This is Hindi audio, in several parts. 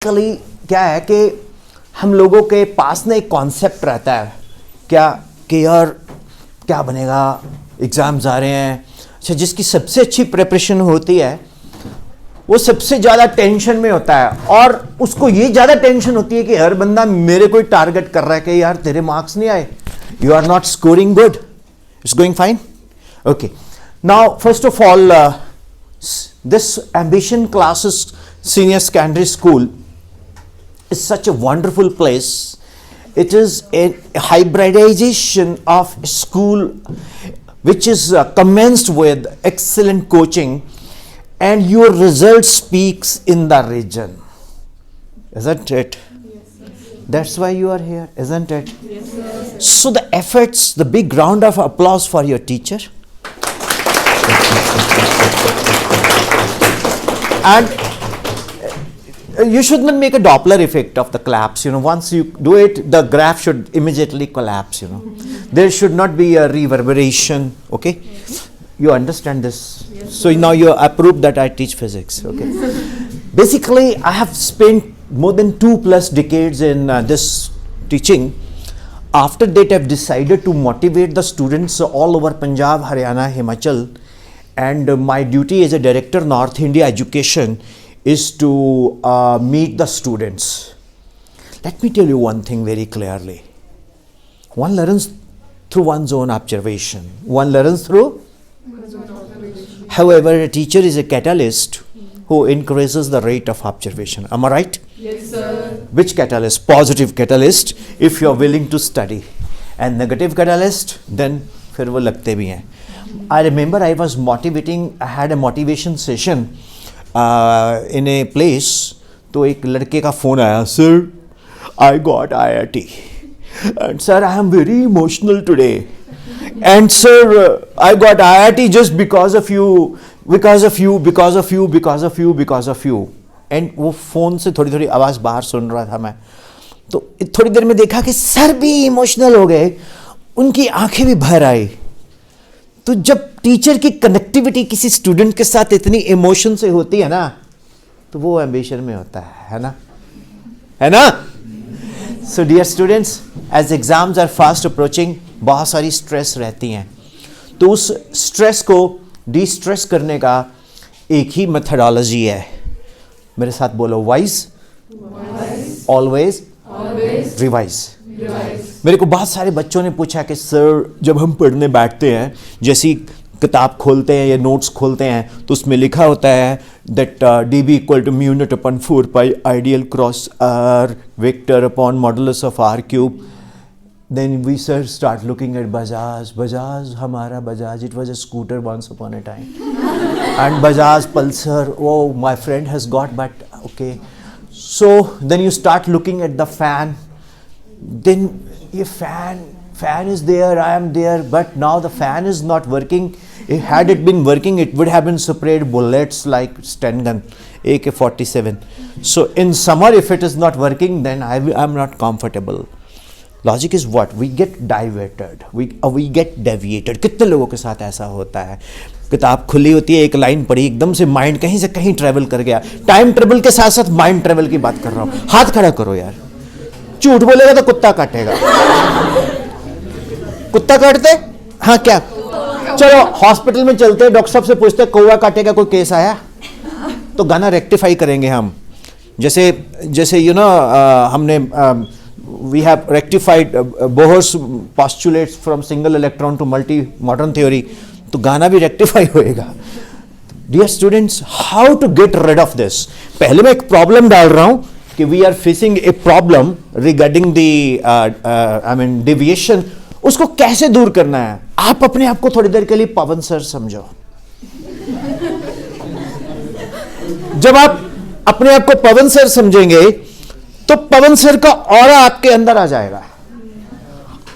बेसिकली क्या है कि हम लोगों के पास ना एक कॉन्सेप्ट रहता है क्या कि यार क्या बनेगा, एग्ज़ाम्स आ रहे हैं। अच्छा, जिसकी सबसे अच्छी प्रिपरेशन होती है वो सबसे ज़्यादा टेंशन में होता है, और उसको ये ज़्यादा टेंशन होती है कि हर बंदा मेरे को टारगेट कर रहा है कि यार तेरे मार्क्स नहीं आए, you are not scoring good, it's going fine. Okay, now first of all this ambition classes senior secondary school is such a wonderful place. It is a hybridization of school which is commenced with excellent coaching, and your result speaks in the region, isn't it? Yes. That's why you are here, isn't it? Yes, sir. So the efforts, the big round of applause for your teacher. And you should not make a Doppler effect of the collapse. Once you do it, the graph should immediately collapse. There should not be a reverberation. Okay, you understand this? Yes. So now you approve that I teach physics. Okay. Basically, I have spent more than 2+ decades in this teaching. After that, I've decided to motivate the students all over Punjab, Haryana, Himachal, and my duty as a director North India Education is to meet the students. Let me tell you one thing very clearly. One learns through one's own observation. One learns through? However, a teacher is a catalyst who increases the rate of observation. Am I right? Yes, sir. Which catalyst? Positive catalyst, if you are willing to study. And negative catalyst, then फिर वो लगते भी हैं. I remember I was motivating, I had a motivation session in a place. तो एक लड़के का फ़ोन आया, sir I got IIT and sir I am very emotional today, and sir I got IIT just because of you. And वो फ़ोन से थोड़ी थोड़ी आवाज़ बाहर सुन रहा था मैं, तो थोड़ी देर में देखा कि सर भी इमोशनल हो गए, उनकी आंखें भी भर आई। तो जब टीचर की कनेक्टिविटी किसी स्टूडेंट के साथ इतनी इमोशन से होती है ना, तो वो एम्बिशन में होता है ना, है ना? So dear students, as exams are fast approaching, बहुत सारी स्ट्रेस रहती हैं, तो उस स्ट्रेस को डी स्ट्रेस करने का एक ही मेथडोलॉजी है। मेरे साथ बोलो, वाइज, ऑलवेज, रिवाइज। मेरे को बहुत सारे बच्चों ने पूछा कि सर जब हम पढ़ने बैठते हैं, जैसी किताब खोलते हैं या नोट्स खोलते हैं, तो उसमें लिखा होता है that dB equal to mu not upon 4 pi I dl cross r vector upon modulus of r cube. Then we sir start looking at Bajaj, हमारा Bajaj, it was a scooter once upon a time, and Bajaj Pulsar, oh my friend has got, but okay. So then you start looking at the fan, then a fan is there, I am there, but now the fan is not working. Had it been working, it would have been sprayed bullets like Sten gun, AK-47. So in summer, if it is not working, then I am not comfortable. Logic is what? We get diverted, we get deviated. कितने लोगों के साथ ऐसा होता है? किताब खुली होती है, एक लाइन पढ़ी, एकदम से माइंड कहीं से कहीं ट्रेवल कर गया। टाइम ट्रेवल के साथ साथ माइंड ट्रेवल की बात कर रहा हूँ। हाथ खड़ा करो यार, झूठ बोलेगा तो कुत्ता काटेगा। कुत्ता काटते? हाँ, क्या? चलो हॉस्पिटल में चलते हैं, डॉक्टर साहब से पूछते हैं कौवा काटेगा कोई केस आया? तो गाना रेक्टिफाई करेंगे हम, जैसे यू नो हमने we have rectified Bohr's postulates from single electron to multi modern theory, तो गाना भी रेक्टिफाई होएगा। Dear students, how to get rid of this? पहले मैं एक प्रॉब्लम डाल रहा हूं कि we are facing a problem regarding the deviation. उसको कैसे दूर करना है? आप अपने आप को थोड़ी देर के लिए पवन सर समझो। जब आप अपने आप को पवन सर समझेंगे तो पवन सर का ऑरा आपके अंदर आ जाएगा,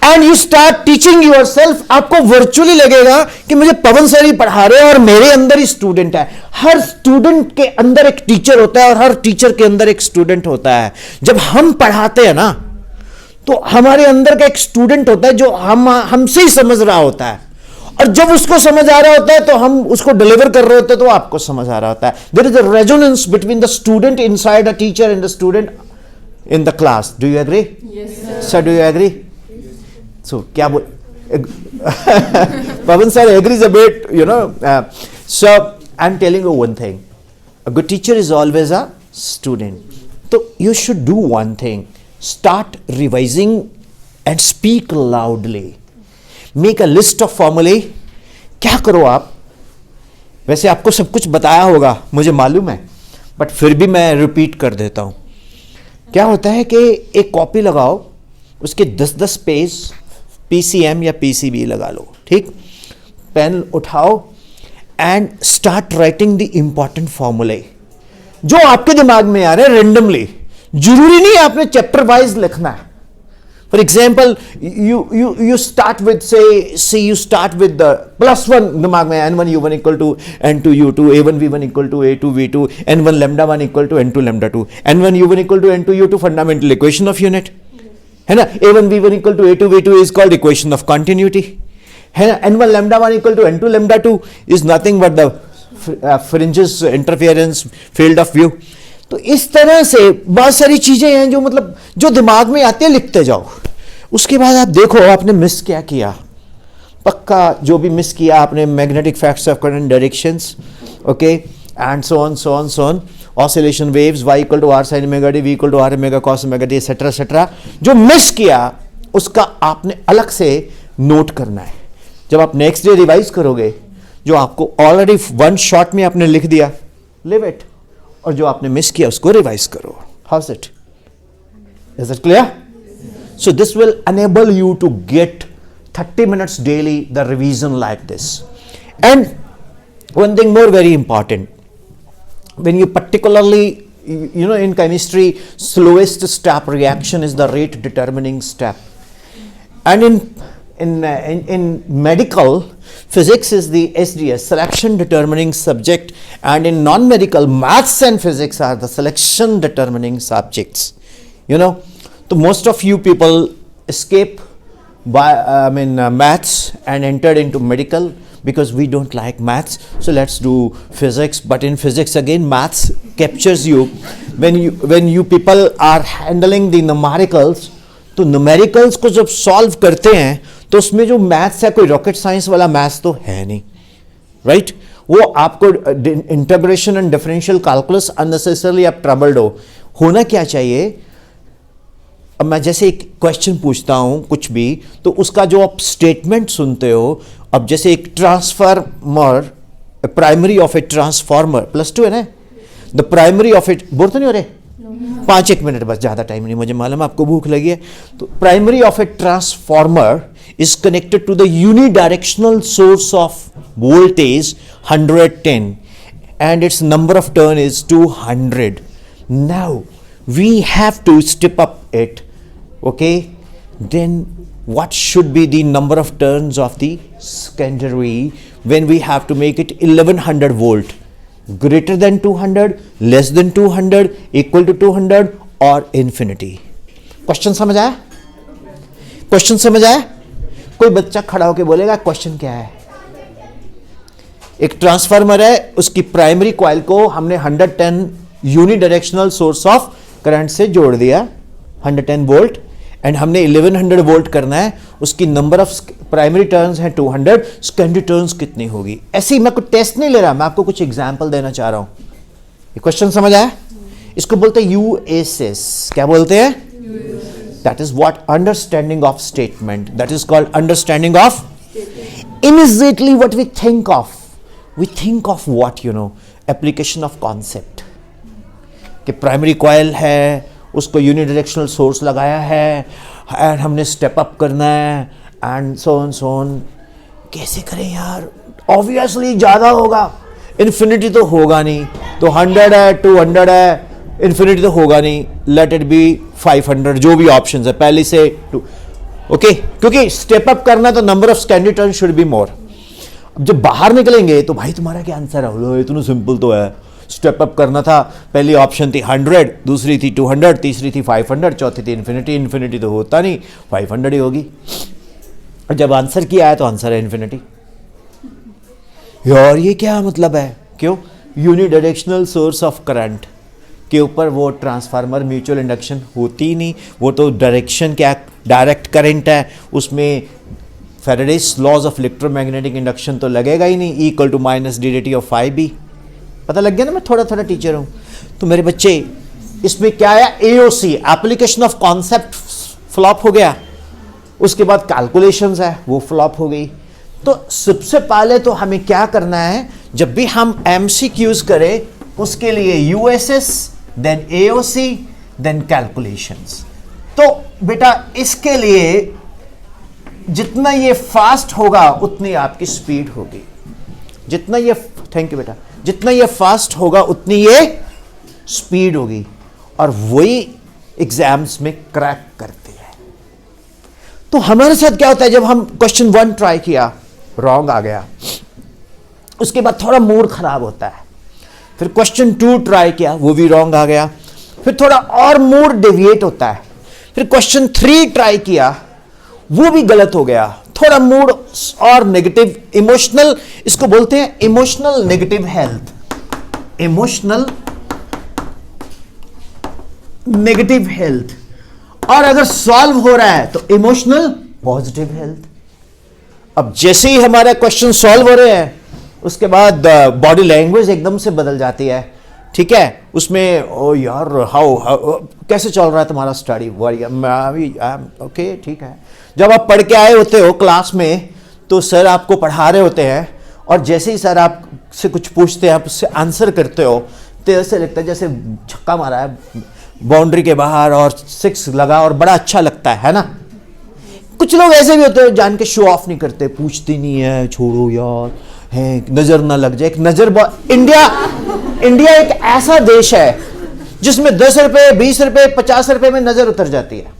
and you start teaching yourself. आपको वर्चुअली लगेगा कि मुझे पवन सर ही पढ़ा रहे हैं और मेरे अंदर ही स्टूडेंट है। हर स्टूडेंट के अंदर एक टीचर होता है और हर टीचर के अंदर एक स्टूडेंट होता है। जब हम पढ़ाते हैं ना, तो हमारे अंदर का एक स्टूडेंट होता है जो हमसे ही समझ रहा होता है, और जब उसको समझ आ रहा होता है तो हम उसको डिलीवर कर रहे होते हैं तो आपको समझ आ रहा होता है. There is a resonance between the student inside the teacher and the student in the class. Do you agree? Yes, sir. Sir, do you agree? So क्या बोल Pavan sir agrees a bit, you know. So I'm telling you one thing. A good teacher is always a student. So you should do one thing. Start revising and speak loudly. Make a list of formulae. क्या करो आप? वैसे आपको सब कुछ बताया होगा, मुझे मालूम है, बट फिर भी मैं रिपीट कर देता हूँ. क्या होता है कि एक कॉपी लगाओ, उसके 10-10 पेज PCM या PCB लगा लो, ठीक. पेन उठाओ and start writing the important फॉर्मूले जो आपके दिमाग में आ रहे हैं रेंडमली. जरूरी नहीं है आपने चैप्टर वाइज लिखना है. For example you start with say you start with the +1 दिमाग में n1 u1 equal to n2 u2 a1 v1 equal to a2 v2 n1 lambda 1 equal to n2 lambda 2 n1 u1 equal to n2 u2 fundamental equation of unit है ना. a1 v1 equal to a2 v2 is called equation of continuity है ना. n1 lambda 1 equal to n2 lambda 2 is nothing but the fringes interference field of view. तो इस तरह से बहुत सारी चीजें हैं जो मतलब जो दिमाग में आते हैं लिखते जाओ. उसके बाद आप देखो आपने मिस क्या किया. पक्का जो भी मिस किया आपने magnetic facts of current directions, okay, and so on oscillation waves y equal to r sin omega d, v equal to r omega cos omega d etcetera etcetera. जो मिस किया उसका आपने अलग से नोट करना है. जब आप नेक्स्ट डे रिवाइज करोगे, जो आपको ऑलरेडी वन शॉट में आपने लिख दिया, लिव इट, और जो आपने मिस किया उसको रिवाइज करो. House it? Is it clear? So this will enable you to get 30 minutes daily the revision like this. And one thing more very important, when you particularly, you know, in chemistry, slowest step reaction is the rate determining step. And in medical, physics is the SDS, selection determining subject, and in non-medical, maths and physics are the selection determining subjects. You know, so most of you people escape by maths and entered into medical because we don't like maths. So let's do physics. But in physics again, maths captures you. When you people are handling the numericals, तो numericals को जब solve करते हैं तो उसमें जो maths है कोई rocket science वाला maths तो है नहीं, right? वो आपको integration and differential calculus unnecessarily आप troubled हो. होना क्या चाहिए? अब मैं जैसे एक क्वेश्चन पूछता हूं कुछ भी, तो उसका जो आप स्टेटमेंट सुनते हो, अब जैसे एक transformer, primary of a transformer +2 है ना, the primary of it, bore तो नहीं हो रहे? 5-1 मिनट बस, ज्यादा टाइम नहीं, मुझे मालूम आपको भूख लगी है. तो primary of a transformer is connected to the unidirectional source of voltage 110 and its number of turn is 200. Now we have to step up it, okay. Then what should be the number of turns of the secondary when we have to make it 1100 volt, greater than 200, less than 200, equal to 200 or infinity? Question समझ आया? क्वेश्चन समझ आया? कोई बच्चा खड़ा होकर बोलेगा क्वेश्चन क्या है. एक ट्रांसफार्मर है, उसकी प्राइमरी कॉइल को हमने 110 यूनिडायरेक्शनल सोर्स ऑफ करंट से जोड़ दिया, 110 वोल्ट, एंड हमने 1100 वोल्ट करना है. उसकी नंबर ऑफ प्राइमरी टर्न्स हैं 200, सेकेंडरी टर्न्स कितनी होगी? ऐसे ही मैं कोई टेस्ट नहीं ले रहा, मैं आपको कुछ एग्जांपल देना चाह रहा हूं. ये क्वेश्चन समझ आया? इसको बोलते हैं यूएसएस. क्या बोलते हैं? That is what understanding of statement. That is called understanding of. Immediately what we think of, we think of what, you know, application of concept. कि प्राइमरी कॉइल है, उसको यूनिडायरेक्शनल सोर्स लगाया है, एंड हमने स्टेप अप करना है, एंड सो ऑन. कैसे करें यार? ऑब्वियसली ज़्यादा होगा, इन्फिनिटी तो होगा नहीं. तो 100 है, 200 है, इन्फिनिटी तो होगा नहीं. लेट इट बी 500, जो भी ऑप्शन है पहले से 2, ओके. क्योंकि स्टेप अप करना तो number of secondary turn should be more. अब जब बाहर निकलेंगे तो भाई तुम्हारा क्या आंसर है? इतना सिंपल तो है. स्टेप अप करना था, पहली ऑप्शन थी 100, दूसरी थी 200, तीसरी थी 500, चौथी थी इन्फिनिटी. इन्फिनिटी तो होता नहीं, 500 ही होगी. और जब आंसर किया है तो आंसर है इन्फिनिटी. और ये क्या मतलब है? क्यों? यूनिडायरेक्शनल सोर्स ऑफ करंट के ऊपर वो ट्रांसफार्मर म्यूचुअल इंडक्शन होती ही नहीं, वो तो डायरेक्शन क्या, डायरेक्ट करंट है, उसमें Faraday's laws of electromagnetic induction तो लगेगा ही नहीं, equal to minus D D T of five B. पता लग गया ना, मैं थोड़ा थोड़ा टीचर हूँ। तो मेरे बच्चे इसमें क्या आया? AOC, application of concept, flop हो गया। उसके बाद कैलकुलेशंस है, वो फ्लॉप हो गई। तो सबसे पहले तो हमें क्या करना है, जब भी हम एमसीक्यूज करें उसके लिए USS, then AOC, then calculations. तो बेटा इसके लिए जितना ये फास्ट होगा उतनी आपकी स्पीड होगी, जितना ये, थैंक यू बेटा, जितना ये फास्ट होगा उतनी ये स्पीड होगी, और वही एग्जाम्स में क्रैक करते हैं। तो हमारे साथ क्या होता है, जब हम क्वेश्चन 1 ट्राई किया, रॉन्ग आ गया, उसके बाद थोड़ा मूड खराब होता है, फिर क्वेश्चन 2 ट्राई किया, वो भी रॉन्ग आ गया, फिर थोड़ा और मूड डेविएट होता है, फिर क्वेश्चन 3 ट्राई किया, वो भी गलत हो गया, थोड़ा मूड और नेगेटिव, इमोशनल, इसको बोलते हैं emotional negative health, emotional negative health. और अगर सॉल्व हो रहा है तो इमोशनल पॉजिटिव हेल्थ। अब जैसे ही हमारा क्वेश्चन सॉल्व हो रहे हैं, उसके बाद बॉडी लैंग्वेज एकदम से बदल जाती है, ठीक है, उसमें ओ यार हाउ कैसे चल रहा है तुम्हारा स्टडी, ओके ठीक है। जब आप पढ़ के आए होते हो क्लास में, तो सर आपको पढ़ा रहे होते हैं, और जैसे ही सर आपसे कुछ पूछते हैं, आप उससे आंसर करते हो, तो ऐसे लगता है जैसे छक्का मारा है बाउंड्री के बाहर और 6 लगा, और बड़ा अच्छा लगता है ना। कुछ लोग ऐसे भी होते हैं जान के शो ऑफ नहीं करते, पूछते नहीं है, छोड़ो यार है, नजर ना लग जाए, एक नजर। इंडिया एक ऐसा देश है जिसमें 10 रुपए, 20 रुपए, 50 रुपए में नजर उतर जाती है।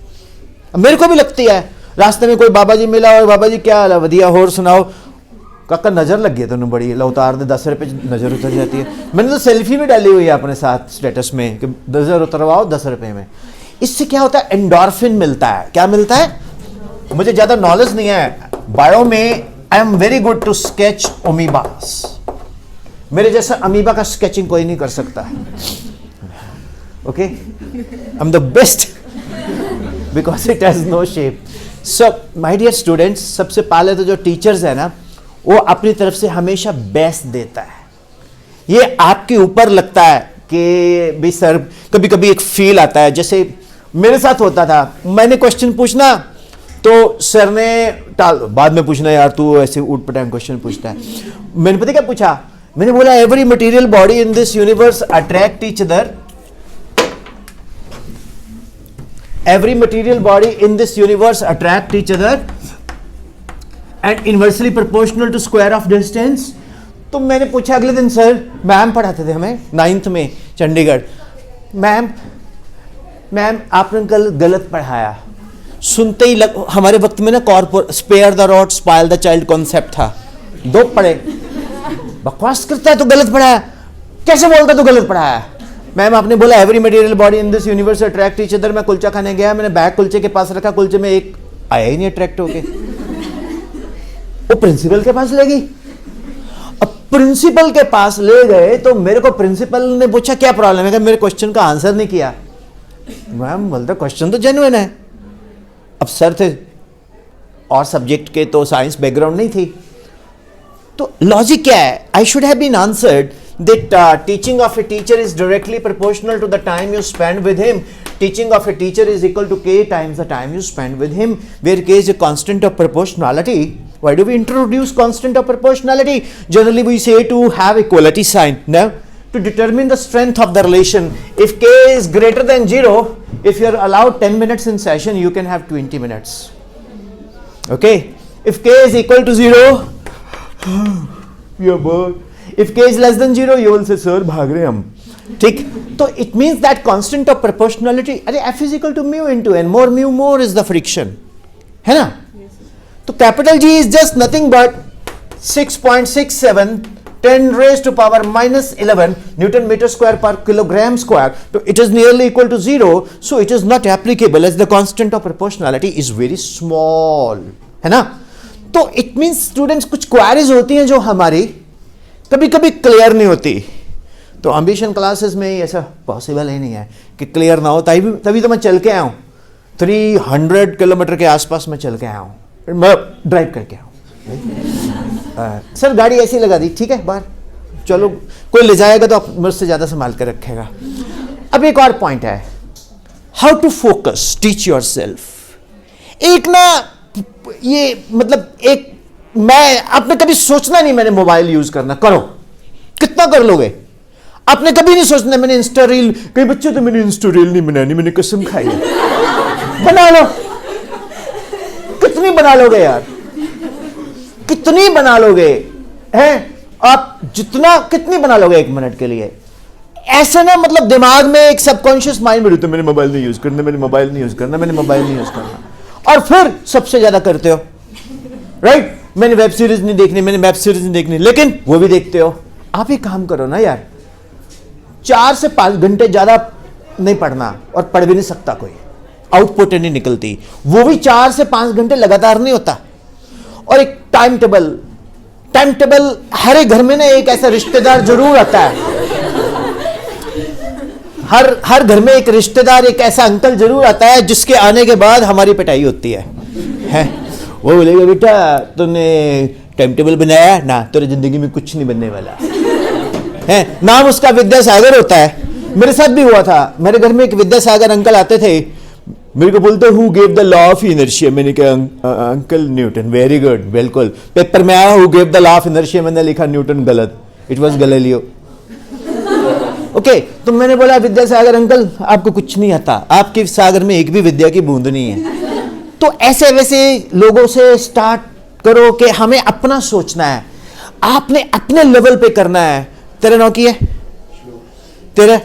मेरे को भी लगती है, रास्ते में कोई बाबा जी मिला, और बाबा जी क्या हाल है, वधिया, होर सुनाओ, काका नजर लग गई तेन बड़ी, लो उतार दे, 10 रुपए नजर उतर जाती है। मैंने तो सेल्फी भी डाली हुई है अपने साथ स्टेटस में कि नजर उतरवाओ 10 रुपए में। इससे क्या होता है, एंडोर्फिन मिलता है। क्या मिलता है? मुझे ज्यादा नॉलेज नहीं है बायो में, I am very good to sketch amoebas, मेरे जैसा अमीबा का स्केचिंग कोई नहीं कर सकता, okay, I am the best because it has no shape. So my dear students, सबसे पहले तो जो टीचर्स है ना, वो अपनी तरफ से हमेशा बेस्ट देता है। ये आपके ऊपर लगता है कि भी सर, कभी कभी एक फील आता है, जैसे मेरे साथ होता था, मैंने क्वेश्चन पूछना तो सर ने टाल, बाद में पूछना यार, तू ऐसे उठ पटांग क्वेश्चन पूछता है। मैंने पता क्या पूछा, मैंने बोला every material body in this universe attract each other, every material body in this universe attract each other and inversely proportional to square of distance। तो मैंने पूछा अगले दिन, सर मैम पढ़ाते थे हमें 9th में चंडीगढ़, मैम आपने कल गलत पढ़ाया। सुनते ही हमारे वक्त में ना spare the rod spoil the child concept था, 2 पढ़े, बकवास करता है तो गलत पढ़ाया, कैसे बोलता तो गलत पढ़ाया। मैम आपने बोला every material body in this universe attract each other. मैं कुलचा खाने गया, मैंने बैग कुलचे के पास रखा, कुलचे में एक आया ही नहीं अट्रैक्ट होके, वो प्रिंसिपल के पास ले गई। अब प्रिंसिपल के पास ले गए तो मेरे को प्रिंसिपल ने पूछा क्या प्रॉब्लम है, मेरे क्वेश्चन का आंसर नहीं किया। मैम बोलता क्वेश्चन तो जेन्युइन है। अब सर थे और सब्जेक्ट के, तो साइंस बैकग्राउंड नहीं थी, तो लॉजिक क्या है, I should have been answered that teaching of a teacher is directly proportional to the time you spend with him. Teaching of a teacher is equal to k times the time you spend with him, where k is a constant of proportionality. Why do we introduce constant of proportionality? Generally we say to have equality sign. Now, to determine the strength of the relation, if k is greater than 0, if you are allowed 10 minutes in session, you can have 20 minutes. Okay? If k is equal to 0, you are bored. If k is less than 0, you will say sir भाग रहे हम, ठीक। तो it means that constant of proportionality, अरे f is equal to mu into n, more mu more is the friction, है ना। तो capital G is just nothing but 6.67 10 raised to power minus 11 Newton meter square per kilogram square. So it is nearly equal to 0, so it is not applicable as the constant of proportionality is very small, है ना। तो it means students कुछ queries होती हैं जो हमारी कभी कभी क्लियर नहीं होती। तो एम्बिशन क्लासेस में ऐसा पॉसिबल ही नहीं है कि क्लियर ना हो। तभी तो मैं चल के आया हूँ, 300 किलोमीटर के आसपास मैं चल के आया हूँ, मैं ड्राइव करके आया हूँ। सर गाड़ी ऐसी लगा दी, ठीक है बाहर, चलो कोई ले जाएगा तो आप मुझसे ज़्यादा संभाल कर रखेगा। अब एक और पॉइंट है, how to focus, teach yourself. एक ना ये मतलब एक मैं आपने कभी सोचना नहीं मैंने मोबाइल यूज करना, करो, कितना कर लोगे। आपने कभी नहीं सोचना मैंने इंस्टा रील, कई बच्चे तो मैंने इंस्टा रील नहीं बनानी, मैंने कसम खाई है। बना लो, कितनी बना लोगे यार, कितनी बना लोगे हैं आप, जितना कितनी बना लोगे 1 मिनट के लिए। ऐसे ना मतलब दिमाग में एक सबकॉन्शियस माइंड में रहता है, मैंने मोबाइल नहीं यूज करना, मैंने मोबाइल नहीं यूज करना, मैंने मोबाइल नहीं यूज करना, और फिर सबसे ज्यादा करते हो, राइट। मैंने वेब सीरीज नहीं देखनी, मैंने वेब सीरीज नहीं देखनी, लेकिन वो भी देखते हो। आप एक काम करो ना यार, 4 से 5 घंटे ज्यादा नहीं पढ़ना, और पढ़ भी नहीं सकता कोई, आउटपुट नहीं निकलती, वो भी 4 से 5 घंटे लगातार नहीं होता। और एक टाइम टेबल हर एक घर में ना एक ऐसा रिश्तेदार जरूर आता है, हर घर में एक रिश्तेदार, एक ऐसा अंकल जरूर आता है जिसके आने के बाद हमारी पिटाई होती है? वो बोलेगा बेटा तूने टाइम टेबल बनाया ना, तेरी जिंदगी में कुछ नहीं बनने वाला है। नाम उसका विद्यासागर होता है। मेरे साथ भी हुआ था, मेरे घर में एक विद्यासागर अंकल आते थे, मेरे को बोलते who gave the law of inertia. मैंने कहा अंकल न्यूटन। वेरी गुड, बिल्कुल। पेपर में आया who gave the law of inertia, मैंने लिखा न्यूटन, गलत, इट वाज गैलीलियो। ओके, तो मैंने बोला विद्यासागर अंकल आपको कुछ नहीं आता, आपके सागर में एक भी विद्या की बूंद नहीं है। तो ऐसे वैसे लोगों से स्टार्ट करो कि हमें अपना सोचना है, आपने अपने लेवल पे करना है। तेरा नाम की है तेरा,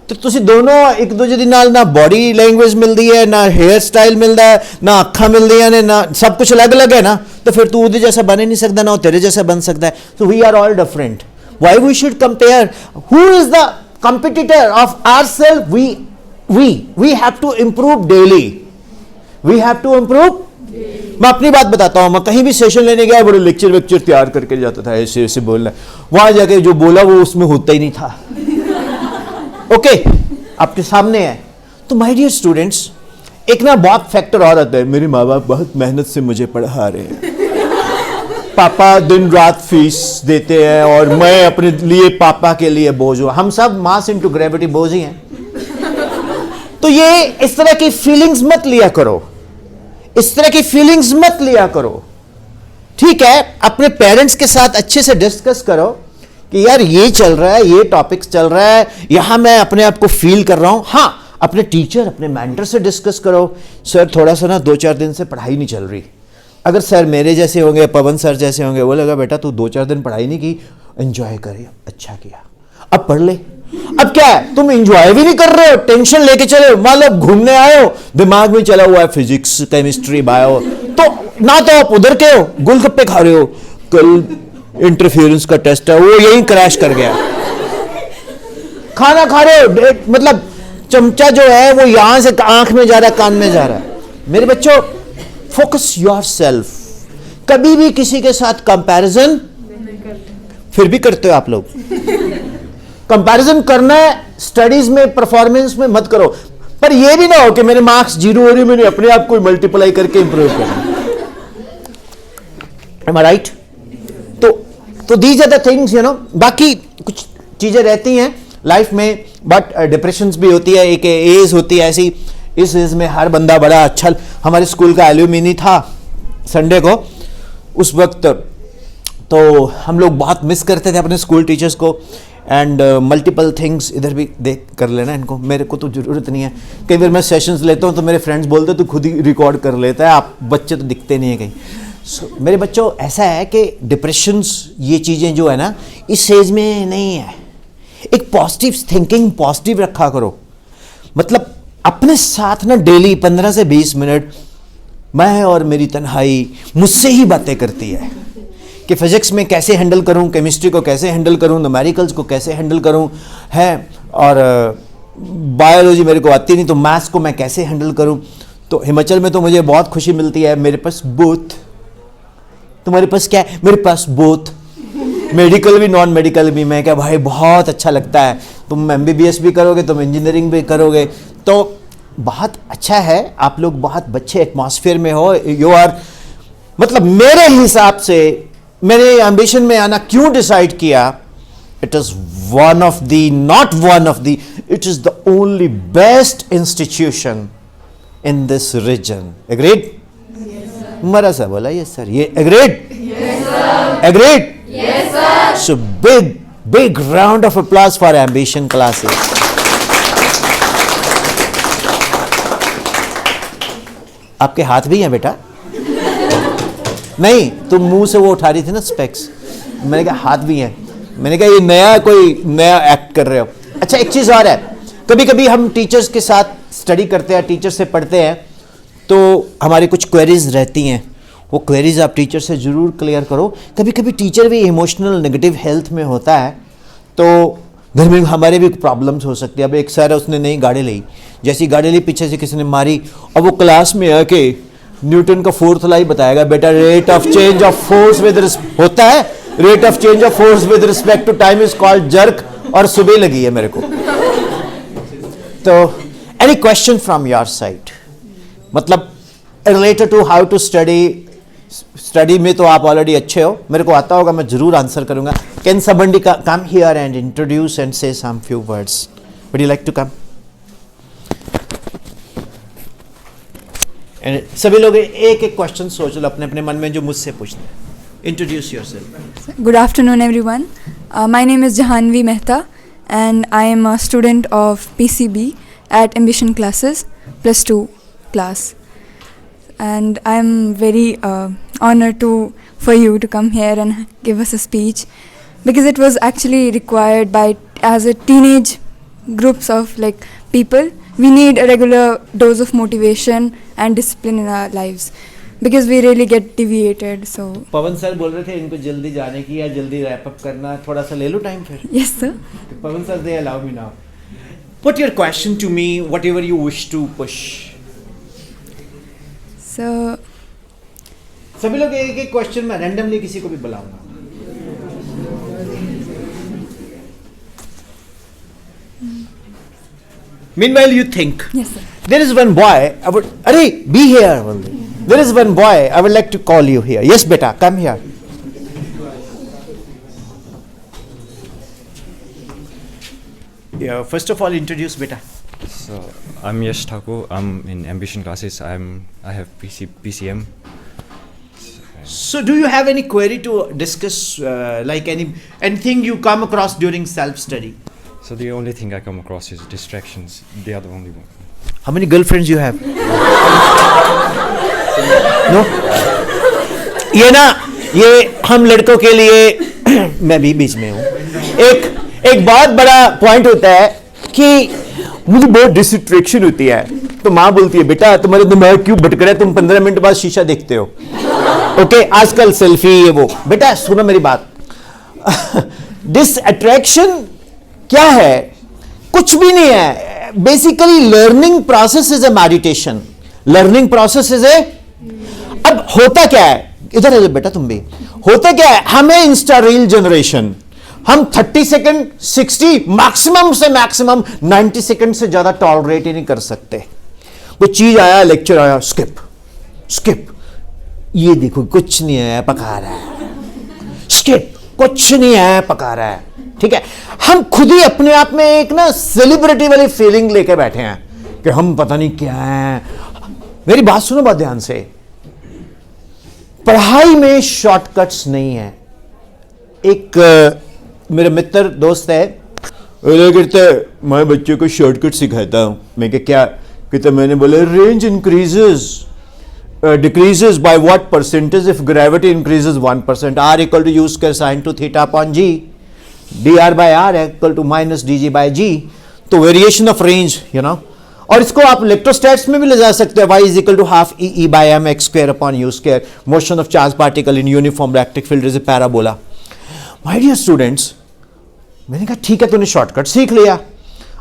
तो तुसी दोनों एक दूजे दी नाल ना बॉडी लैंग्वेज मिलती है, ना हेयर स्टाइल मिलता है, ना अखा मिलदियां ने, ना सब कुछ अलग अलग है ना, तो फिर तू उहदे जैसा बन ही नहीं सकता, ना वो तेरे जैसा बन सकता है। So we are all different. Why we should compare? Who is the competitor of ourselves? We have to improve daily, we have to improve. मैं अपनी बात बताता हूं, मैं कहीं भी सेशन लेने गया, बड़े लेक्चर तैयार करके जाता था, ऐसे ऐसे बोलना, वहां जाके जो बोला वो उसमें होता ही नहीं था। ओके, आपके सामने है। तो माय डियर स्टूडेंट्स, एक ना बहुत फैक्टर और आता है, मेरे माँ बाप बहुत मेहनत से मुझे पढ़ा रहे हैं, पापा दिन रात फीस देते हैं और मैं अपने लिए पापा के लिए बोझ हूं। हम सब मास इनटू ग्रेविटी बोझ ही हैं। तो ये इस तरह की फीलिंग्स मत लिया करो, इस तरह की फीलिंग्स मत लिया करो, ठीक है। अपने पेरेंट्स के साथ अच्छे से डिस्कस करो कि यार ये चल रहा है, ये टॉपिक्स चल रहा है, यहां मैं अपने आप को फील कर रहा हूं। हाँ, अपने टीचर, अपने मेंटर से डिस्कस करो, सर थोड़ा सा ना 2-4 दिन से पढ़ाई नहीं चल रही। अगर सर मेरे जैसे होंगे, पवन सर जैसे होंगे, वो लगा बेटा तू 2-4 दिन पढ़ाई नहीं की, एंजॉय करिए, अच्छा किया, अब पढ़ ले। अब क्या है, तुम एंजॉय भी नहीं कर रहे हो, टेंशन लेके चले हो, मान लो घूमने आए हो, दिमाग में चला हुआ है फिजिक्स, केमिस्ट्री, बायो, तो ना तो आप उधर के हो, गोलगप्पे खा रहे हो, कल इंटरफेरेंस का टेस्ट है, वो यही क्रैश कर गया। खाना खा रहे हो, मतलब चमचा जो है वो यहां से आंख में जा रहा है, कान में जा रहा है। मेरे बच्चों, फोकस योरसेल्फ। कभी भी किसी के साथ कंपैरिजन फिर भी करते हो आप लोग, कंपैरिजन करना है स्टडीज में, परफॉर्मेंस में मत करो, पर यह भी ना हो कि मेरे मार्क्स 0 हो रहे, मैंने अपने आप को मल्टीप्लाई करके इंप्रूव करना। Am I right? तो these are the things, you know. बाकी कुछ चीजें रहती हैं लाइफ में, बट डिप्रेशंस भी होती है, एक एज होती है ऐसी, इस एज में हर बंदा बड़ा अच्छा। हमारे स्कूल का एल्यूमिनी था संडे को, उस वक्त तो हम लोग बहुत मिस करते थे अपने स्कूल टीचर्स को। एंड मल्टीपल थिंग्स, इधर भी देख कर लेना इनको, मेरे को तो ज़रूरत नहीं है। कई बार मैं सेशंस लेता हूँ तो मेरे फ्रेंड्स बोलते तू खुद ही रिकॉर्ड कर लेता है, आप बच्चे तो दिखते नहीं है कहीं। मेरे बच्चों, ऐसा है कि डिप्रेशंस, ये चीज़ें जो है ना, इस एज में नहीं है। एक पॉजिटिव थिंकिंग, पॉजिटिव रखा करो। मतलब अपने साथ ना डेली 15 से 20 मिनट मैं और मेरी तन्हाई मुझसे ही बातें करती है कि फिजिक्स में कैसे हैंडल करूं, केमिस्ट्री को कैसे हैंडल करूं, न्यूमेरिकल्स को कैसे हैंडल करूं, है, और बायोलॉजी मेरे को आती नहीं तो मैथ्स को मैं कैसे हैंडल करूं। तो हिमाचल में तो मुझे बहुत खुशी मिलती है, मेरे पास बोथ। तुम्हारे पास क्या है? मेरे पास बोथ। मेडिकल भी नॉन मेडिकल भी। मैं क्या भाई बहुत अच्छा लगता है, तुम MBBS भी करोगे, तुम इंजीनियरिंग भी करोगे, तो बहुत अच्छा है। आप लोग बहुत अच्छे एटमॉस्फेयर में हो, यू आर, मतलब मेरे हिसाब से मैंने एम्बिशन में आना क्यों डिसाइड किया, it is one of the, not one of the, it is the only best institution in this region. Agreed? मरा सा बोला यस सर। ये agreed? Agreed? So big round of applause for ambition classes. आपके हाथ भी हैं बेटा? नहीं, तुम मुंह से वो उठा रही थी ना स्पेक्स, मैंने कहा हाथ भी हैं। मैंने कहा ये नया कोई नया एक्ट कर रहे हो। अच्छा एक चीज और है, कभी कभी हम टीचर्स के साथ स्टडी करते हैं, टीचर से पढ़ते हैं, तो हमारी कुछ क्वेरीज रहती हैं, वो क्वेरीज आप टीचर से ज़रूर क्लियर करो। कभी कभी टीचर भी इमोशनल नेगेटिव हेल्थ में होता है, तो घर में हमारे भी प्रॉब्लम्स हो सकती है। अब एक सर है, उसने नई गाड़ी ली, जैसी गाड़ी ली पीछे से किसी ने मारी, और वो क्लास में आके न्यूटन का फोर्थ लॉ बताएगा, बेटा rate of change of force with होता है, rate of change of force with respect to time is called jerk, और सुबह लगी है मेरे को। तो any question from your side, मतलब related to how to study. Study में तो आप ऑलरेडी अच्छे हो, मेरे को आता होगा, मैं जरूर आंसर करूंगा। Can somebody come here and introduce and say some few words? Would you like to come? And सभी लोग एक एक क्वेश्चन सोच लो अपने अपने मन में जो मुझसे पूछते हैं। Introduce yourself. Good afternoon, everyone. My name is Jahanvi Mehta, and I am a student of PCB at Ambition Classes +2 class. And I am very honored for you to come here and give us a speech, because it was actually required by, as a teenage groups of like people, we need a regular dose of motivation and discipline in our lives, because we really get deviated. So Pawan sir बोल रहे थे इनको जल्दी जाने की या जल्दी रैप अप करना, थोड़ा सा ले लो टाइम फिर। yes sir. Pawan sir, they allow me now. Put your question to me, whatever you wish to push. So सभी लोग एक एक क्वेश्चन में रैंडमली किसी को भी बुलाऊंगा। Meanwhile, you think. yes sir. There is one boy. Arey, be here only. There is one boy. I would like to call you here. Yes, beta, come here. Yeah. First of all, introduce beta. So I'm Yash Thakur. I'm in Ambition Classes. I have PCM. So, do you have any query to discuss, like anything you come across during self-study? So the only thing I come across is distractions. They are the only one. How many girlfriends you have? No? ये हम लड़कों के लिए मैं भी बीच में हूँ। एक बहुत बड़ा पॉइंट होता है कि मुझे बहुत डिस्ट्रैक्शन होती है, तो माँ बोलती है बेटा तुम्हारे दिमाग क्यों भटक रहा है, तुम 15 मिनट बाद शीशा देखते हो। ओके, आजकल सेल्फी ये वो। बेटा सुनो मेरी बात, डिसअट्रैक्शन क्या है? कुछ भी नहीं है। Basically learning process is a meditation. Learning process is a, अब होता क्या है, इधर है बेटा तुम भी, होता क्या है, हमें इंस्टा रील जनरेशन, हम 30 सेकंड 60 मैक्सिमम से मैक्सिमम 90 सेकंड से ज्यादा टॉलरेट ही नहीं कर सकते। कोई चीज आया, लेक्चर आया, स्किप स्किप, ये देखो कुछ नहीं है पका रहा है, स्किप, कुछ नहीं है पका रहा है। ठीक है, हम खुद ही अपने आप में एक ना सेलिब्रिटी वाली फीलिंग लेके बैठे हैं कि हम पता नहीं क्या है। मेरी बात सुनो बहुत ध्यान से, पढ़ाई में शॉर्टकट्स नहीं है। एक मेरे मित्र दोस्त है, कहते मैं बच्चे को शॉर्टकट सिखाता हूं। मैं क्या कहते, मैंने बोला range increases decreases by what percentage if gravity increases 1%? R equal to u square sin 2 theta upon g, dr by r equal to minus dg by g. तो variation of range, you know, और इसको आप इलेक्ट्रोस्टैट्स में भी ले जा सकते हैं। y is equal to half e by mx square upon u square. Motion of charge particle in uniform electric field is a parabola. My dear students, मैंने कहा ठीक है तूने शॉर्टकट सीख लिया।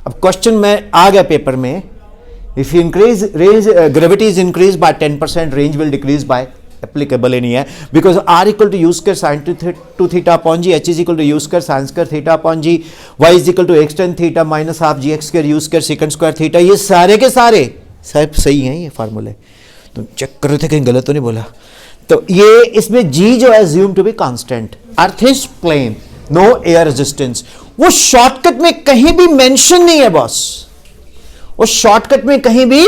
अब क्वेश्चन में आ गया पेपर में, if you increase range, gravity is increased by 10%, range will decrease by applicable ही नहीं है, because r equal to u square sine two theta upon g, h is equal to u square sine square theta upon g, y is equal to x tan theta minus half g x square u square second square theta, ये सारे के सारे सब सही हैं ये फार्मूले। तो चेक कर रहे थे कहीं गलत तो नहीं बोला। तो ये इसमें जी जो है assumed to be constant, earth is plane, no air resistance. वो शॉर्टकट में कहीं भी मेंशन नहीं है बॉस, वो शॉर्टकट में कहीं भी